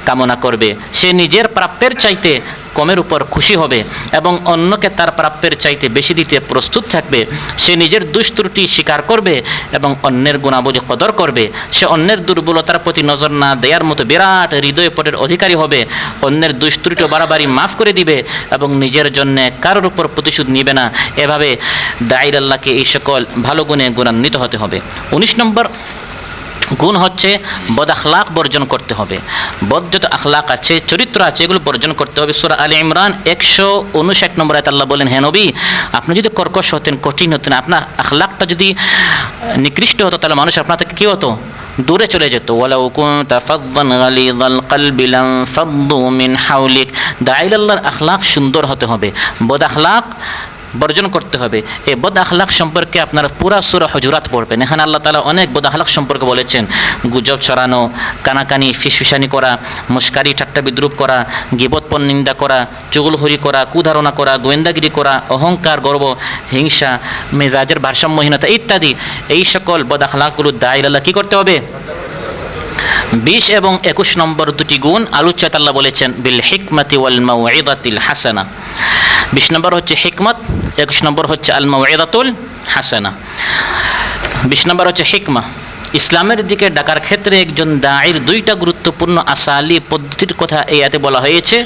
কামনা করবে। সে নিজের প্রাপ্যের চাইতে কমের উপর খুশি হবে এবং অন্যকে তার প্রাপ্যের চাইতে বেশি দিতে প্রস্তুত থাকবে। সে নিজের দুষ্ত্রুটি স্বীকার করবে এবং অন্যের গুণাবলী কদর করবে। সে অন্যের দুর্বলতার প্রতি নজর না দেওয়ার মতো বিরাট হৃদয়পটের অধিকারী হবে। অন্যের দুষ্ত্রুটি বাড়াবাড়ি মাফ করে দিবে এবং নিজের জন্য কারোর উপর প্রতিশোধ নিবে না। এভাবে দাঈর আল্লাহকে এই সকল ভালো গুণে গুণান্বিত হতে হবে। 19 নম্বর গুণ হচ্ছে বদ আখলাক বর্জন করতে হবে। বদ যত আখলাক আছে, চরিত্র আছে, এগুলো বর্জন করতে হবে। সূরা আলে ইমরান 159 নম্বর আয়াতে আল্লাহ বলেন, হে নবী, আপনি যদি কর্কশ হতেন, কঠিন হতেন, আপনার আখলাকটা যদি নিকৃষ্ট হতো, তাহলে মানুষ আপনার থেকে কী হতো, দূরে চলে যেত। ওয়ালাউ কুনতা ফাযযান গালিযাল কলবি লানফাদ্দু মিন হাওলিক। দাঈল আল্লাহর আখলাক সুন্দর হতে হবে, বদ আখলাক বর্জন করতে হবে। এই বদ আখলাক সম্পর্কে আপনারা পুরা সূরা হুজুরাত পড়বেন, এখানে আল্লাহ তাআলা অনেক বদ আখলাক সম্পর্কে বলেছেন। গুজব ছড়ানো, কানাকানি, ফিসফিসানি করা, মুশকারি, ঠাট্টা বিদ্রুপ করা, গীবত পরনিন্দা করা, চুগলখড়ি করা, কুধারণা করা, গোয়েন্দাগিরি করা, অহংকার, গর্ব, হিংসা, মেজাজের ভারসাম্যহীনতা ইত্যাদি। এই সকল বদ আখলাকগুলো দাঈল আল্লাহ কী করতে হবে? 20 এবং 21 নম্বর দুটি গুণ আলোচ্যত আল্লাহ বলেছেন, বিল হিকমাতি ওয়াল মাউইযাতিল হাসানা। 20 নম্বর হচ্ছে হিকমত, 21 নম্বর হচ্ছে আল মাউইযাতুল হাসানা। 20 নম্বর হচ্ছে হিকমা। ইসলামের দিকে ডাকার ক্ষেত্রে একজন দাঈর 2টা গুরুত্বপূর্ণ আসালি পদ্ধতির কথা এই আয়াতে বলা হয়েছে।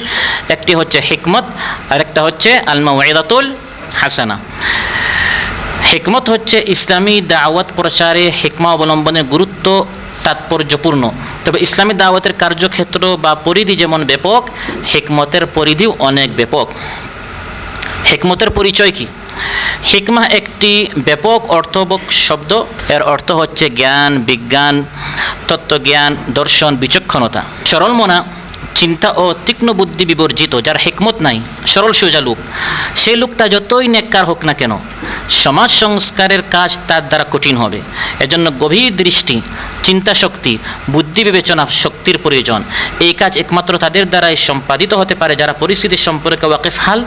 একটি হচ্ছে হিকমত আর একটা হচ্ছে আল মাউইযাতুল হাসানা। হিকমত হচ্ছে ইসলামী দাওয়াত প্রচারে হিকমা অবলম্বনের গুরুত্ব তাৎপর্যপূর্ণ। তবে ইসলামী দাওয়াতের কার্যক্ষেত্র বা পরিধি যেমন ব্যাপক, হিকমতের পরিধিও অনেক ব্যাপক। হিকমতের পরিচয় কি? হিকমা একটি ব্যাপক অর্থবহ শব্দ। এর অর্থ হচ্ছে জ্ঞান, বিজ্ঞান, তত্ত্বজ্ঞান, দর্শন, বিচক্ষণতা, সরল মনা, চিন্তা ও তীক্ষ্ণ বুদ্ধি বিবর্জিত, যার হিকমত নাই, সরল সোজা লোক, সেই লোকটা যতই নেককার হোক না কেন সমাজ সংস্কারের কাজ তার দ্বারা কঠিন হবে। এজন্য গভীর দৃষ্টি, চিন্তা শক্তি, বুদ্ধি বিবেচনা শক্তির প্রয়োজন। এই কাজ একমাত্র তাদের দ্বারাই সম্পাদিত হতে পারে যারা পরিস্থিতি সম্পর্কে ওয়াকিফহাল,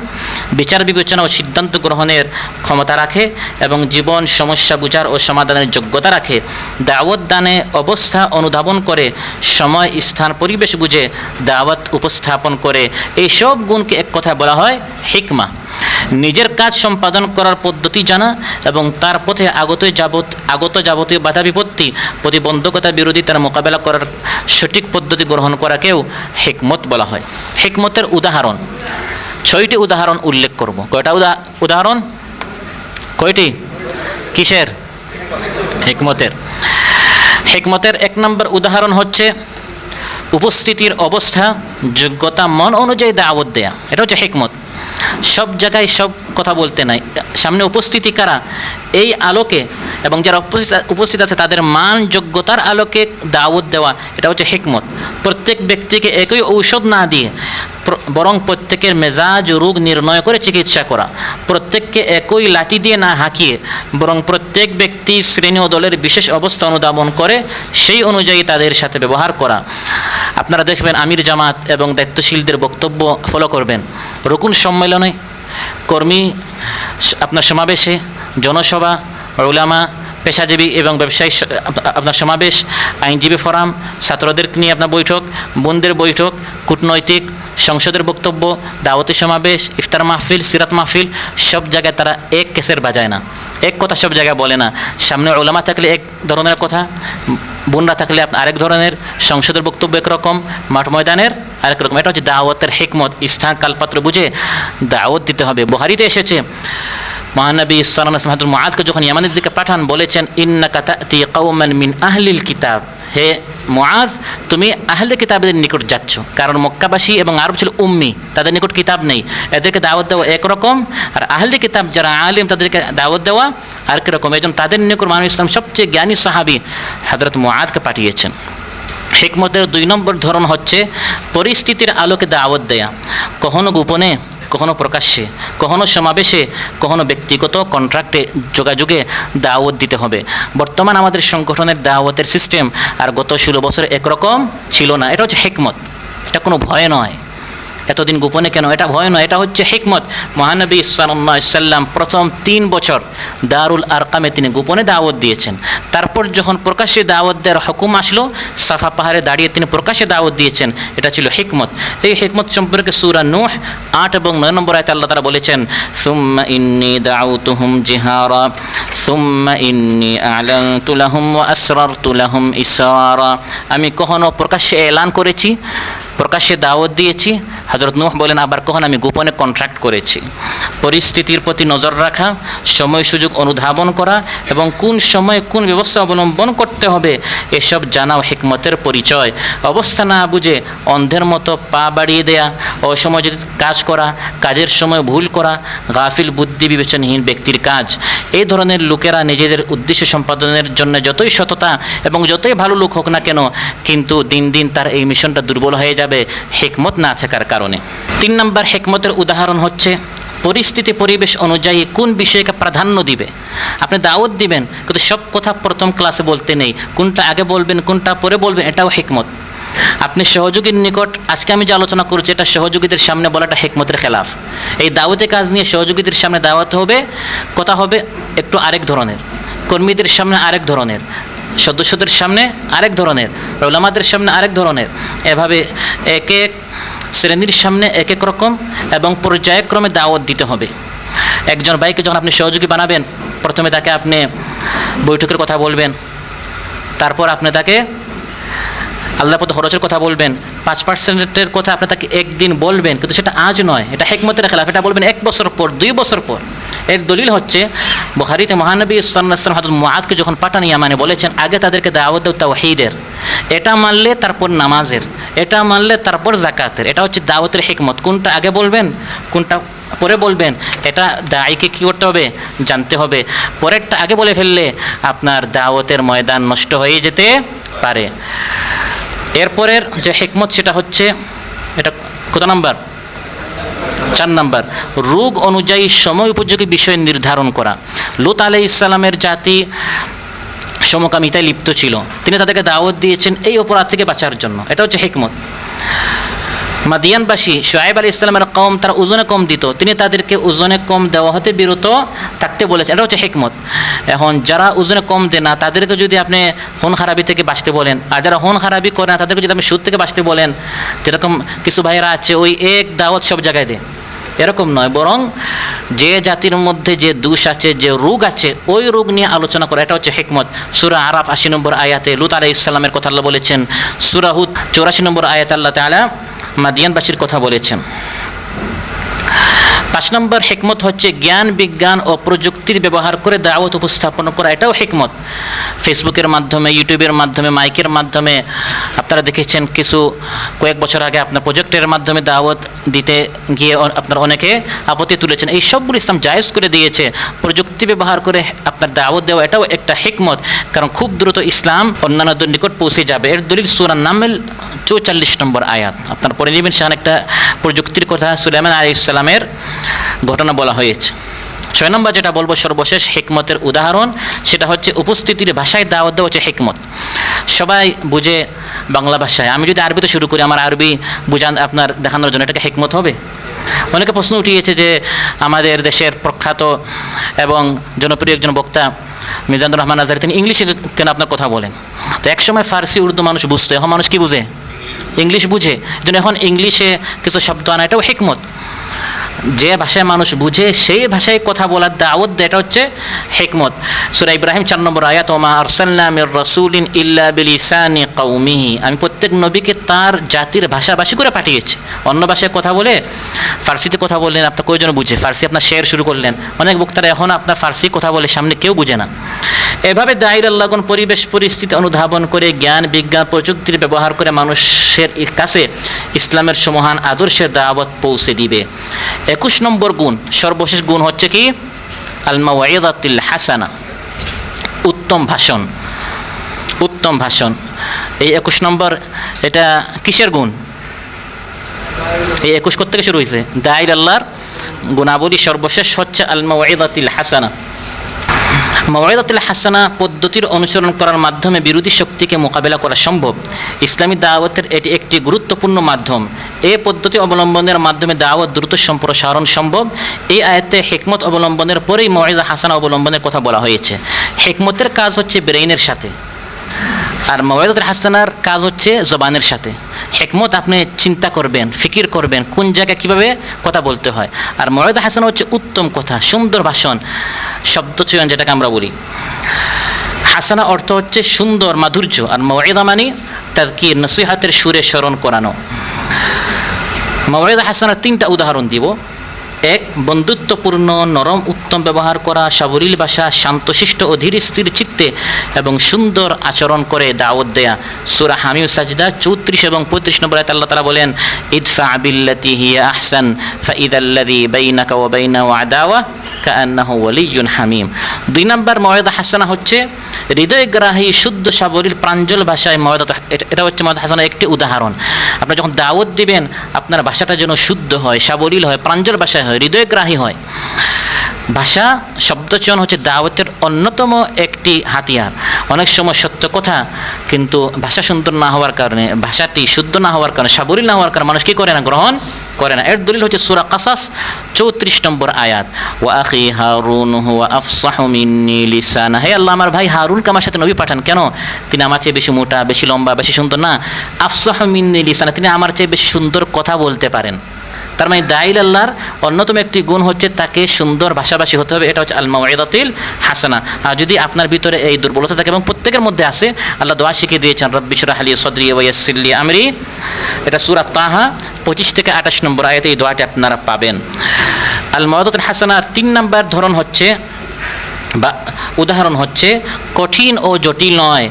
বিচার বিবেচনা ও সিদ্ধান্ত গ্রহণের ক্ষমতা রাখে এবং জীবন সমস্যা বুঝার ও সমাধানের যোগ্যতা রাখে। দাওয়াত দানে অবস্থা অনুধাবন করে, সময় স্থান পরিবেশ বুঝে দাওয়াত উপস্থাপন করে। এই সব গুণকে এক কথায় বলা হয় হিকমা। নিজের কাজ সম্পাদন করার পদ্ধতি জানা এবং তার পথে আগত যাবতীয় বাধা বিপত্তি, প্রতিবন্ধকতা বিরোধিতার মোকাবেলা করার সঠিক পদ্ধতি গ্রহণ করাকেও হিকমত বলা হয়। হিকমতের উদাহরণ 6টি উদাহরণ উল্লেখ করব। কয়টা উদাহরণ? কয়টি? কিসের? হিকমতের 1 নম্বর উদাহরণ হচ্ছে উপস্থিতির অবস্থা, যোগ্যতা, মন অনুযায়ী দাওয়াত দেয়া। এটা হচ্ছে হিকমত। সব জায়গায় সব কথা বলতে নাই, সামনে উপস্থিতি কারা এই আলোকে এবং যারা উপস্থিত আছে তাদের মান যোগ্যতার আলোকে দাওয়াত দেওয়া, এটা হচ্ছে হিকমত। প্রত্যেক ব্যক্তিকে একই ঔষধ না দিয়ে বরং প্রত্যেকের মেজাজ রোগ নির্ণয় করে চিকিৎসা করা, প্রত্যেককে একই লাঠি দিয়ে না হাঁকিয়ে বরং প্রত্যেক ব্যক্তি শ্রেণী ও দলের বিশেষ অবস্থা অনুধাবন করে সেই অনুযায়ী তাদের সাথে ব্যবহার করা। আপনারা দেখবেন আমির জামাত এবং দায়িত্বশীলদের বক্তব্য ফলো করবেন। রুকুন সম্মেলনে, কর্মী আপনার সমাবেশে, জনসভা, উলামা, পেশাজীবী এবং ব্যবসায়ী আপনার সমাবেশ, আইনজীবী ফোরাম, ছাত্রদের নিয়ে আপনার বৈঠক, বোনদের বৈঠক, কূটনৈতিক, সংসদের বক্তব্য, দাওয়াতি সমাবেশ, ইফতার মাহফিল, সিরাত মাহফিল, সব জায়গায় তারা এক কেসের বাজায় না, এক কথা সব জায়গায় বলে না। সামনে উলামা থাকলে এক ধরনের কথা, বোনরা থাকলে আরেক ধরনের, সংসদের বক্তব্য একরকম, মাঠ ময়দানের আরেক রকম। এটা হচ্ছে দাওয়াতের হিকমত। স্থান কালপাত্র বুঝে দাওয়াত দিতে হবে। বুখারীতে এসেছে মহানবী সাল্লাল্লাহু আলাইহি ওয়াসাল্লাম হযরত মুআযকে যখন ইয়ামানের দিকে পাঠান বলেছেন, ইন্নাকা তা'তি কওমান মিন আহলিল কিতাব, হে মুআয তুমি আহলে কিতাবদের নিকট যাচ্ছ। কারণ মক্কাবাসী এবং আরব ছিল উম্মি, তাদের নিকট কিতাব নেই, এদেরকে দাওয়াত দেওয়া একরকম, আর আহলে কিতাব যারা আলিম তাদেরকে দাওয়াত দেওয়া আরেক রকম। এই জন্য তাদের নিকট মহানবী ইসলাম সবচেয়ে জ্ঞানী সাহাবী হযরত মুআযকে পাঠিয়েছেন। হিকমতের 2 নম্বর ধরন হচ্ছে পরিস্থিতির আলোকে দাওয়াত দেয়া, কখনো গোপনে, কখনো প্রকাশ্যে, কখনো সমাবেশে, কখনো ব্যক্তিগত কন্ট্রাক্টে যোগাযোগে দাওয়াত দিতে হবে। বর্তমান আমাদের সংগঠনের দাওয়াতের সিস্টেম আর গত 16 বছর একরকম ছিল না। এটা হচ্ছে হিকমত, এটা কোনো ভয় নয়। এতদিন গোপনে কেন? এটা ভয় নয়, এটা হচ্ছে হিকমত। মহানবী সাল্লাল্লাহু আলাইহি সাল্লাম প্রথম 3 বছর দারুল আরকামে তিনি গোপনে দাওয়াত দিয়েছেন। তারপর যখন প্রকাশ্যে দাওয়াত দেওয়ার হুকুম আসলো, সাফা পাহাড়ে দাঁড়িয়ে তিনি প্রকাশ্যে দাওয়াত দিয়েছেন। এটা ছিল হিকমত। এই হিকমত সম্পর্কে সূরা নূহ 8 এবং 9 নম্বর আয়াতে আল্লাহ তাআলা বলেছেন, সুম্মা ইন্নী দাউতুহুম জিহারা সুম্মা ইন্নী আ'লানতু লাহুম ওয়া আসরারতু লাহুম ইসরারা। আমি কখনো প্রকাশ্যে এলান করেছি, প্রকাশ্যে দাওয়াত দিয়েছি, হযরত নূহ বলেন, আবার কখন আমি গোপনে কন্ট্রাক্ট করেছি। পরিস্থিতির প্রতি নজর রাখা, সময় সুযোগ অনুধাবন করা এবং কোন সময়ে কোন ব্যবস্থা অবলম্বন করতে হবে এসব জানাও হিকমতের পরিচয়। অবস্থা না বুঝে অন্ধের মতো পা বাড়িয়ে দেয়া, অসময়োচিত কাজ করা, কাজের সময় ভুল করা গাফিল বুদ্ধি বিবেচনাহীন ব্যক্তির কাজ। এই ধরনের লোকেরা নিজেদের উদ্দেশ্য সম্পাদনের জন্য যতই সততা এবং যতই ভালো লোক হোক না কেন, কিন্তু দিন দিন তার এই মিশনটা দুর্বল হয়ে যাবে হিকমত না থাকার কারণে। 3 নম্বর হিকমতের উদাহরণ হচ্ছে পরিস্থিতি পরিবেশ অনুযায়ী কোন বিষয়কে প্রাধান্য দিবে। আপনি দাওয়াত দিবেন কিন্তু সব কথা প্রথম ক্লাসে বলতে নেই, কোনটা আগে বলবেন কোনটা পরে বলবেন, এটাও হিকমত। আপনি সহযোগীর নিকট, আজকে আমি যে আলোচনা করছি এটা সহযোগীদের সামনে বলাটা হিকমতের খেলাফ। এই দাওয়াতের কাজ নিয়ে সহযোগীদের সামনে দাওয়াত হবে, কথা হবে একটু আরেক ধরনের, কর্মীদের সামনে আরেক ধরনের, সদস্যদের সামনে আরেক ধরনের, উলামাদের সামনে আরেক ধরনের, এভাবে এক এক শ্রেণীর সামনে এক এক রকম এবং পর্যায়ক্রমে দাওয়াত দিতে হবে। একজন ভাইকে যখন আপনি সহযোগী বানাবেন, প্রথমে তাকে আপনি বৈঠকের কথা বলবেন, তারপর আপনি তাকে আল্লাহ পথে খরচের কথা বলবেন, 5% কথা আপনি তাকে একদিন বলবেন, কিন্তু সেটা আজ নয়, এটা হিকমতের খেলাফ। এটা বলবেন 1 বছর পর, 2 বছর পর। এর দলিল হচ্ছে বুখারীতে মহানবী সাল্লাল্লাহু আলাইহি ওয়াসাল্লাম হযরত মুআযকে যখন পাঠান ইয়ামানে বলেছেন, আগে তাদেরকে দাওয়াত দাও তাওহীদের, এটা মানলে তারপর নামাজের, এটা মানলে তারপর যাকাতের। এটা হচ্ছে দাওয়াতের হিকমত। কোনটা আগে বলবেন কোনটা পরে বলবেন, এটা দায়ীকে কী করতে হবে, জানতে হবে। পরেরটা আগে বলে ফেললে আপনার দাওয়াতের ময়দান নষ্ট হয়ে যেতে পারে। এরপরের যে হিকমত সেটা হচ্ছে, এটা কত নাম্বার? 4 নাম্বার, রোগ অনুযায়ী সময় উপযোগী বিষয় নির্ধারণ করা। লূত আলাইহিস সালামের জাতি সমকামিতায় লিপ্ত ছিল, তিনি তাদেরকে দাওয়াত দিয়েছেন এই অপরাধ থেকে বাঁচার জন্য, এটা হচ্ছে হিকমত। মাদিয়ানবাসী শুআয়ব আলাইহিস সালামের কওম তারা ওজনে কম দিত, তিনি তাদেরকে ওজনে কম দেওয়া হতে বিরত থাকতে বলেছেন, এটা হচ্ছে হিকমত। এখন যারা ওজনে কম দেয় না তাদেরকে যদি আপনি খুন খারাপি থেকে বাঁচতে বলেন, আর যারা খুন খারাপি করে না তাদেরকে যদি আপনি সুদ থেকে বাঁচতে বলেন, যেরকম কিছু ভাইয়েরা আছে ওই এক দাওয়াত সব জায়গায় দেয়, এরকম নয়, বরং যে জাতির মধ্যে যে দোষ আছে, যে রোগ আছে, ওই রোগ নিয়ে আলোচনা করা, এটা হচ্ছে হিকমত। সূরা আরাফ 80 নম্বর আয়াতে লূত আলাইহিস সালামের কথা আল্লাহ বলেছেন, সূরা হুদ 84 নম্বর আয়াতে আল্লাহ তাআলা মাদিয়ানবাসীর কথা বলেছেন। 5 নম্বর হিকমত হচ্ছে জ্ঞান বিজ্ঞান ও প্রযুক্তির ব্যবহার করে দাওয়াত উপস্থাপন করা, এটাও হিকমত। ফেসবুকের মাধ্যমে, ইউটিউবের মাধ্যমে, মাইকের মাধ্যমে আপনারা দেখেছেন কয়েক বছর আগে আপনার প্রজেক্টের মাধ্যমে দাওয়াত দিতে গিয়ে আপনার অনেকে আপত্তি তুলেছেন, এই সবগুলো ইসলাম জায়েজ করে দিয়েছে। প্রযুক্তি ব্যবহার করে আপনার দাওয়াত দেওয়া এটাও একটা হিকমত, কারণ খুব দ্রুত ইসলাম অন্যান্যদের নিকট পৌঁছে যাবে। এর দলিল সূরা নামল 44 নম্বর আয়াত, আপনার পড়ে নেবেন, সেখানে একটা প্রযুক্তির কথা সুলাইমান আলাইহিস সালামের ঘটনা বলা হয়েছে। 6 নম্বর যেটা বলবো সর্বশেষ হিকমতের উদাহরণ, সেটা হচ্ছে উপস্থিতির ভাষায় দাওয়াত দেওয়া হচ্ছে হিকমত। সবাই বুঝে বাংলা ভাষায়, আমি যদি আরবিতে শুরু করি, আমার আরবি বুঝান আপনার দেখানোর জন্য, এটাকে হিকমত হবে? অনেকে প্রশ্ন উঠিয়েছে যে আমাদের দেশের প্রখ্যাত এবং জনপ্রিয় একজন বক্তা মিজানুর রহমান আজহারি, তিনি ইংলিশে কেন আপনার কথা বলেন? তো একসময় ফার্সি উর্দু মানুষ বুঝতো, এখন মানুষ কি বুঝে? ইংলিশ বুঝে, যেন এখন ইংলিশে কিছু শব্দ আনা, এটাও হিকমত। যে ভাষায় মানুষ বুঝে সেই ভাষায় কথা বলার দাওয়াত দেয়, এটা হচ্ছে হিকমত। সূরা ইব্রাহিম 4 নম্বর আয়াত, ওয়া মা আরসালনা মির রাসূলিন ইল্লা বিলিসানি কওমিহি, আমি প্রত্যেক নবীকে তার জাতির ভাষাভাষী করে পাঠিয়েছি। অন্য ভাষায় কথা বলে, ফার্সিতে কথা বললেন, আপনার কয়জন বুঝে? ফার্সি আপনার শেয়ার শুরু করলেন, অনেক বক্তারা এখন আপনার ফার্সি কথা বলে, সামনে কেউ বুঝে না। এভাবে দায়ীর আল্লাহগণ পরিবেশ পরিস্থিতি অনুধাবন করে জ্ঞান বিজ্ঞান প্রযুক্তির ব্যবহার করে মানুষের কাছে ইসলামের সমহান আদর্শের দাওয়াত পৌঁছে দিবে। 21 নম্বর গুণ, সর্বশেষ গুণ হচ্ছে কি? আল মাওয়াইযাতুল হাসানা, উত্তম ভাষণ। উত্তম ভাষণ, এই 21 নম্বর, এটা কিসের গুণ? এই 21 কোথা থেকে শুরু হয়েছে? দায়ীর আল্লাহর গুণাবলী সর্বশেষ হচ্ছে আল মাওয়াইযাতুল হাসানা। মাওয়াইযাতুল হাসানা পদ্ধতির অনুসরণ করার মাধ্যমে বিরোধী শক্তিকে মোকাবেলা করা সম্ভব। ইসলামী দাওয়াতের এটি একটি গুরুত্বপূর্ণ মাধ্যম। এই পদ্ধতি অবলম্বনের মাধ্যমে দাওয়াত দ্রুত সম্প্রসারণ সম্ভব। এই আয়াতে হিকমত অবলম্বনের পরেই মাওয়াইযা হাসানা অবলম্বনের কথা বলা হয়েছে। হিকমতের কাজ হচ্ছে ব্রেইনের সাথে, আর মাওয়াইযাতুল হাসানার কাজ হচ্ছে জবানের সাথে। হিকমত আপনি চিন্তা করবেন, ফিকির করবেন কোন জায়গায় কীভাবে কথা বলতে হয়, আর মাওয়াইযা হাসানা হচ্ছে উত্তম কথা, সুন্দর ভাষণ, শব্দচয়ন যেটাকে আমরা বলি। হাসানা অর্থ হচ্ছে সুন্দর, মাধুর্য, আর মাওয়াইযা মানে তাযকির, নসিহতের সুরে স্মরণ করানো। মাওয়াইযা হাসানার 3টা উদাহরণ দিব। 1, বন্ধুত্বপূর্ণ নরম উত্তম ব্যবহার করা, সাবলীল ভাষা, শান্তশিষ্ট ও ধীর স্থির চিত্তে এবং সুন্দর আচরণ করে দাওয়াত দেয়া। সূরা হামিম সাজদা 34 এবং 35 নম্বর আয়াতে আল্লাহ তাআলা বলেন, ইদফা বিল্লাতি হিয়া আহসান ফাইদাল্লাযী বাইনাকা ওয়া বাইনাহু আদাওয়া কাআন্নাহু ওয়ালিয়্যুন হামিম। 2 নম্বর মাওয়াইযা হাসানা হচ্ছে হৃদয়গ্রাহী শুদ্ধ সাবলীল প্রাঞ্জল ভাষায় মাওয়াইযা, এটা হচ্ছে মাওয়াইযা হাসানার একটি উদাহরণ। আপনি যখন দাওয়াত দিবেন আপনার ভাষাটা যেন শুদ্ধ হয়, সাবলীল হয়, প্রাঞ্জল ভাষায় হয়, হৃদয়গ্রাহী হয়। ভাষা শব্দচয়ন হচ্ছে দাওয়াতের অন্যতম একটি হাতিয়ার। অনেক সময় সত্য কথা, কিন্তু ভাষা সুন্দর না হওয়ার কারণে, ভাষাটি শুদ্ধ না হওয়ার কারণে, সাবলীল না হওয়ার কারণে মানুষ কী করে না? গ্রহণ করে না। এর দলিল হচ্ছে সূরা কাসাস 34 নম্বর আয়াত, ওয়া আখি হারুন হুয়া আফসাহু মিন্নি লিসানা, হে আল্লাহ আমার ভাই হারুনকে আমার সাথে নবী পাঠান। কেন? তিনি আমার চেয়ে বেশি মোটা, বেশি লম্বা, বেশি সুন্দর না, আফসাহু মিন্নি লিসানা, তিনি আমার চেয়ে বেশি সুন্দর কথা বলতে পারেন। তার মানে দায়ীল আল্লাহর অন্যতম একটি গুণ হচ্ছে তাকে সুন্দর ভাষাভাষী হতে হবে, এটা হচ্ছে আল মাওয়াইযাতুল হাসানা। আর যদি আপনার ভিতরে এই দুর্বলতা থাকে, এবং প্রত্যেকের মধ্যে আছে, আল্লাহ দোয়া শিখিয়ে দিয়েছেন, রব্বি ইশরাহ লি সাদরি ওয়া ইয়াসসির লি আমরি, এটা সূরা তাহা 25 থেকে 28 নম্বর আয়াতে এই দোয়াটি আপনারা পাবেন। আল মাওয়াইযাতুল হাসানার 3 নম্বর ধরন হচ্ছে বা উদাহরণ হচ্ছে কঠিন ও জটিল নয়,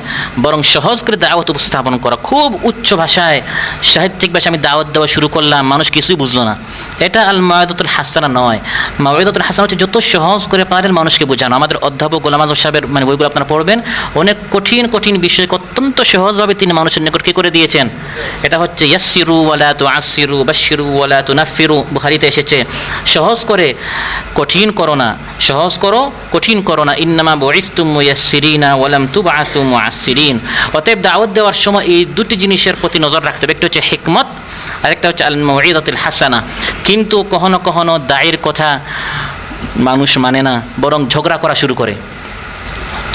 বরং সহজ করে দাওয়াত উপস্থাপন করা। খুব উচ্চ ভাষায় সাহিত্যিক ভাষায় আমি দাওয়াত দেওয়া শুরু করলাম, মানুষ কিছুই বুঝলো না, এটা আল মাওয়াদাতুল হাসানা নয়। মাওয়াদাতুল হাসানা হচ্ছে যত সহজ করে পারেন মানুষকে বোঝানো। আমাদের অধ্যাপক গোলাম আজম সাহেবের মানে বইগুলো আপনারা পড়বেন, অনেক কঠিন কঠিন বিষয়কে অত্যন্ত সহজভাবে তিনি মানুষের নিকট কী করে দিয়েছেন। এটা হচ্ছে ইয়াসসিরু ওয়ালা তুআসসিরু বাশশিরু ওয়ালা তুনাফফিরু, বুখারীতে এসেছে। সহজ করে কঠিন করো না, সহজ করো কঠিন করো না। ইন্নামা বুইসতুম মুয়াসসিরিনা ওয়া লাম তুবআসু মুআসসিরিন। অতএব দাওয়াত দেওয়ার সময় এই দুটি জিনিসের প্রতি নজর রাখতে হবে, একটা হচ্ছে হিকমত আর একটা হচ্ছে আল মাউইদাতুল হাসানা। কিন্তু কখনো কখনো দায়ের কথা মানুষ মানে না, বরং ঝগড়া করা শুরু করে,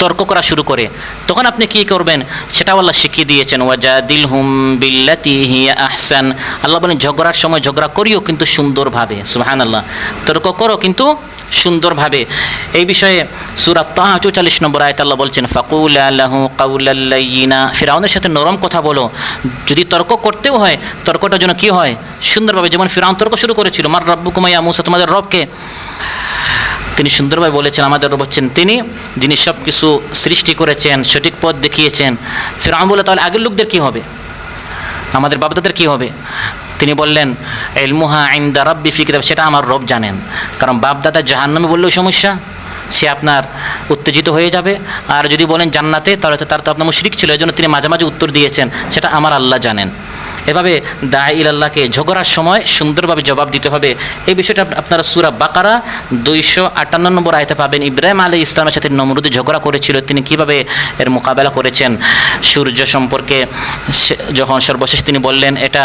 তর্ক করা শুরু করে। তখন আপনি কী করবেন সেটাও আল্লাহ শিখিয়ে দিয়েছেন, ওয়াজাদিলহুম বিল্লাতি হিয়া আহসান। আল্লাহ বলেন ঝগড়ার সময় ঝগড়া করিও কিন্তু সুন্দরভাবে। সুবহানাল্লাহ, তর্ক করো কিন্তু সুন্দরভাবে। এই বিষয়ে সূরা তাহা ৪৪ নম্বর আয়াতে আল্লাহ বলছেন, ফাকুলা লাহু কাওলাল লাইয়িনা। ফিরআউনের সাথে নরম কথা বলো, যদি তর্ক করতেও হয় তর্কটা যেন কী হয়, সুন্দরভাবে। যেমন ফিরআউন তর্ক শুরু করেছিল, মার রাব্বুকুমা ইয়া মূসা, তোমাদের রবকে। তিনি সুন্দরভাবে বলেছেন, আমাদের রব হচ্ছেন তিনি যিনি সব কিছু সৃষ্টি করেছেন, সঠিক পথ দেখিয়েছেন। ফিরআউন বলে, তাহলে আগের লোকদের কী হবে, আমাদের বাপদাদের কী হবে? তিনি বললেন, ইলমুহা ইনদা রাব্বি ফি কিতাব, সেটা আমার রব জানেন। কারণ বাপদাদা জাহান্নামে বললেও সমস্যা, সে আপনার উত্তেজিত হয়ে যাবে। আর যদি বলেন জান্নাতে, তাহলে তো তার তো আপনার মুশরিক ছিল, এই জন্য তিনি মাঝে মাঝে উত্তর দিয়েছেন, সেটা আমার আল্লাহ জানেন। এভাবে দাঈ ইলাল্লাহকে ঝগড়ার সময় সুন্দরভাবে জবাব দিতে হবে। এই বিষয়টা আপনারা সূরা বাকারা 258 নম্বর আয়াতে পাবেন। ইব্রাহিম আলাইহিস ইসলামের সাথে নমরুদ ঝগড়া করেছিল, তিনি কিভাবে এর মোকাবেলা করেছেন। সূর্য সম্পর্কে যখন সর্বশেষ তিনি বললেন, এটা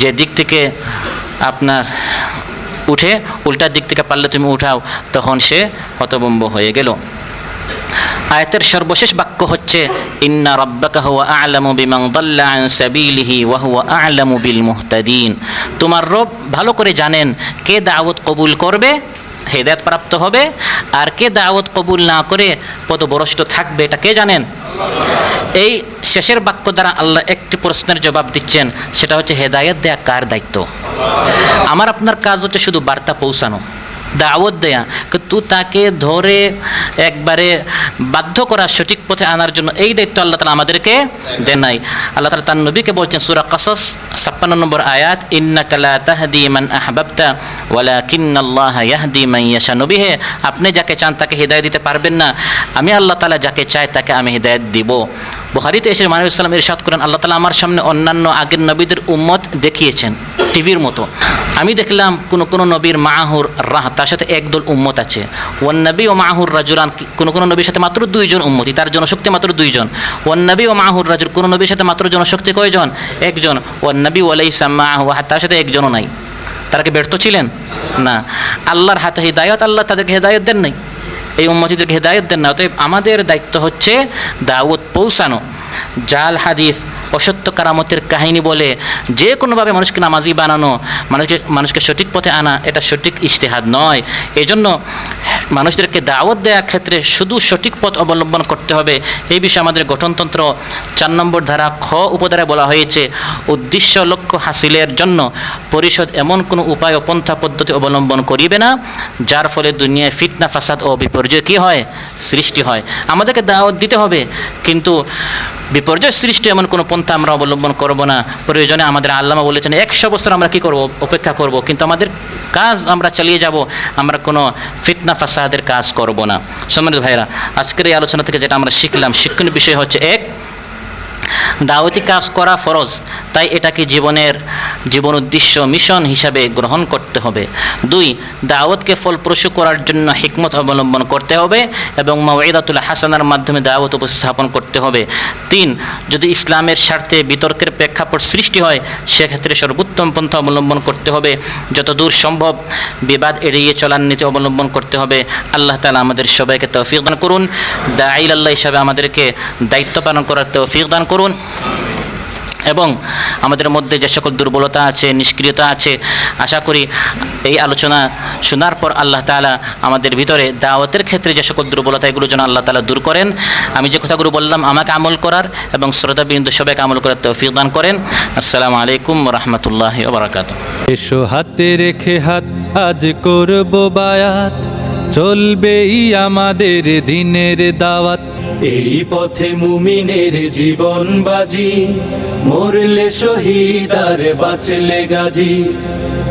যে দিক থেকে আপনার উঠে উল্টার দিক থেকে পারলে তুমি উঠাও, তখন সে হতভম্ব হয়ে গেল। আয়াতের সর্বশেষ বাক্য হচ্ছে, ইন্না রাব্বাকা হুয়া আ'লামু বিমান দাল্লা আন সাবিলিহি ওয়া হুয়া আ'লামু বিল মুহতাদিন। তোমার রব ভালো করে জানেন কে দাওয়াত কবুল করবে, হেদায়েত প্রাপ্ত হবে, আর কে দাওয়াত কবুল না করে পথভ্রষ্ট থাকবে, এটা কে জানেন? এই শেষের বাক্য দ্বারা আল্লাহ একটি প্রশ্নের জবাব দিচ্ছেন, সেটা হচ্ছে হেদায়েত দেয়া কার দায়িত্ব? আমার আপনার কাজ হচ্ছে শুধু বার্তা পৌঁছানো, দাওয়াত দেয়া, কিন্তু তাকে ধরে একবারে বাধ্য করা সঠিক পথে আনার জন্য এই দায়িত্ব আল্লাহ তাআলা আমাদেরকে দেন নাই। আল্লাহ তাআলা তার নবীকে বলছেন সূরা কাসাস ৫৬ নম্বর আয়াত, ইন্নাকা লা তাহদি মান আহবাবতা ওয়ালাকিন্নাল্লাহা ইয়াহদি মান ইয়াশা। নবী হে, আপনি যাকে চান তাকে হিদায়াত দিতে পারবেন না, আমি আল্লাহ তাআলা যাকে চাই তাকে আমি হিদায়াত দিব। বুখারীতে এসে নবী সাল্লাল্লাহু আলাইহি ওয়াসাল্লাম ইরশাদ করেন, আল্লাহ তাআলা আমার সামনে অন্যান্য আগের নবীদের উম্মত দেখিয়েছেন টিভির মতো। আমি দেখলাম কোন নবীর মাহুর রাহ, তার সাথে একদল উম্মত আছে। ওয়ান নবী ও মাহুর রাজুলান, কোন নবীর সাথে মাত্র 2 জন উম্মতি, তার জনশক্তি মাত্র 2 জন। ওয়ান নবী ও মাহুর রাজুল, কোন নবীর সাথে মাত্র জনশক্তি কয়জন? 1 জন। ওয়ান নবী ওয়ালাইসা মাহু আহাদ, তার সাথে 1 জনও নাই। তারা কি ব্যর্থ ছিলেন? না। আল্লাহর হাতে হিদায়াত, আল্লাহ তাদেরকে হিদায়াত দেন নাই, এই উম্মতিদেরকে হিদায়াত দেন না। অতএব আমাদের দায়িত্ব হচ্ছে দাওয়াত পৌঁছানো। জাল হাদিস, অসত্য কারামতের কাহিনী বলে যে কোনোভাবে মানুষকে নামাজি বানানো, মানুষকে সঠিক পথে আনা, এটা সঠিক ইজতিহাদ নয়। এই জন্য মানুষদেরকে দাওয়াত দেওয়ার ক্ষেত্রে শুধু সঠিক পথ অবলম্বন করতে হবে। এই বিষয়ে আমাদের গঠনতন্ত্র 4 নম্বর ধারা খ উপধারায় বলা হয়েছে, উদ্দেশ্য লক্ষ্য হাসিলের জন্য পরিষদ এমন কোনো উপায় ও পন্থা পদ্ধতি অবলম্বন করিবে না যার ফলে দুনিয়ায় ফিতনা ফাসাদ ও বিপর্যয় কী হয়, সৃষ্টি হয়। আমাদেরকে দাওয়াত দিতে হবে, কিন্তু বিপর্যয় সৃষ্টি এমন কোনো পন্থা আমরা অবলম্বন করব না। প্রয়োজনে আমাদের আল্লামা বলেছেন 100 বছর আমরা কি করব, অপেক্ষা করব, কিন্তু আমাদের কাজ আমরা চালিয়ে যাব, আমরা কোনো ফিতনা ফাসাদের কাজ করব না। সম্মানিত ভাইরা, আজকের এই আলোচনা থেকে যেটা আমরা শিখলাম, শিক্ষণীয় বিষয় হচ্ছে 1, দাওয়াতি কাজ করা ফরজ, তাই এটাকে জীবন উদ্দেশ্য মিশন হিসাবে গ্রহণ করতে হবে। 2, দাওয়াতকে ফলপ্রসূ করার জন্য হিকমত অবলম্বন করতে হবে এবং মাউইদাতুল হাসানার মাধ্যমে দাওয়াত উপস্থাপন করতে হবে। 3, যদি ইসলামের স্বার্থে বিতর্কের প্রেক্ষাপট সৃষ্টি হয় সেক্ষেত্রে সর্বোত্তম পন্থা অবলম্বন করতে হবে, যতদূর সম্ভব বিবাদ এড়িয়ে চলার নীতি অবলম্বন করতে হবে। আল্লাহ তাআলা আমাদের সবাইকে তৌফিক দান করুন, দাঈ আল্লাহ হিসাবে আমাদেরকে দায়িত্ব পালন করার তৌফিক দান করুন, এবং আমাদের মধ্যে যে সকল দুর্বলতা আছে, নিষ্ক্রিয়তা আছে, আশা করি এই আলোচনা শোনার পর আল্লাহ তাআলা আমাদের ভিতরে দাওয়াতের ক্ষেত্রে যে সকল দুর্বলতা, এগুলো যেন আল্লাহ তাআলা দূর করেন। আমি যে কথাগুলো বললাম আমাকে আমল করার এবং শ্রোতাবৃন্দ সবাইকে আমল করার তৌফিক দান করেন। আসসালামু আলাইকুম ওয়া রাহমাতুল্লাহি ওয়া বারাকাতুহু। এসো হাতে রেখে হাত আজ করব বায়াত, চলবেই আমাদের দিনের দাওয়াত। এই পথে মুমিনের জীবন বাজি, মরলে শহীদ আর বাঁচলে গাজী।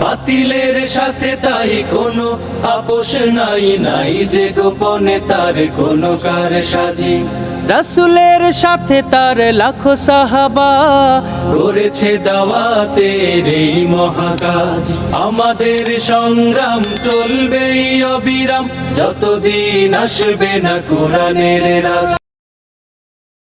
বাতিলের সাথে তাই কোনো আপোষ নাই, নাই যে গোপনে তার কোনো কারসাজি। রাসূলের সাথে তার লাখো সাহাবা, করেছে দাওয়াতের এই মহাকাজ। আমাদের সংগ্রাম চলবেই অবিরাম, যতদিন আসবে না কোরআনের রাজ।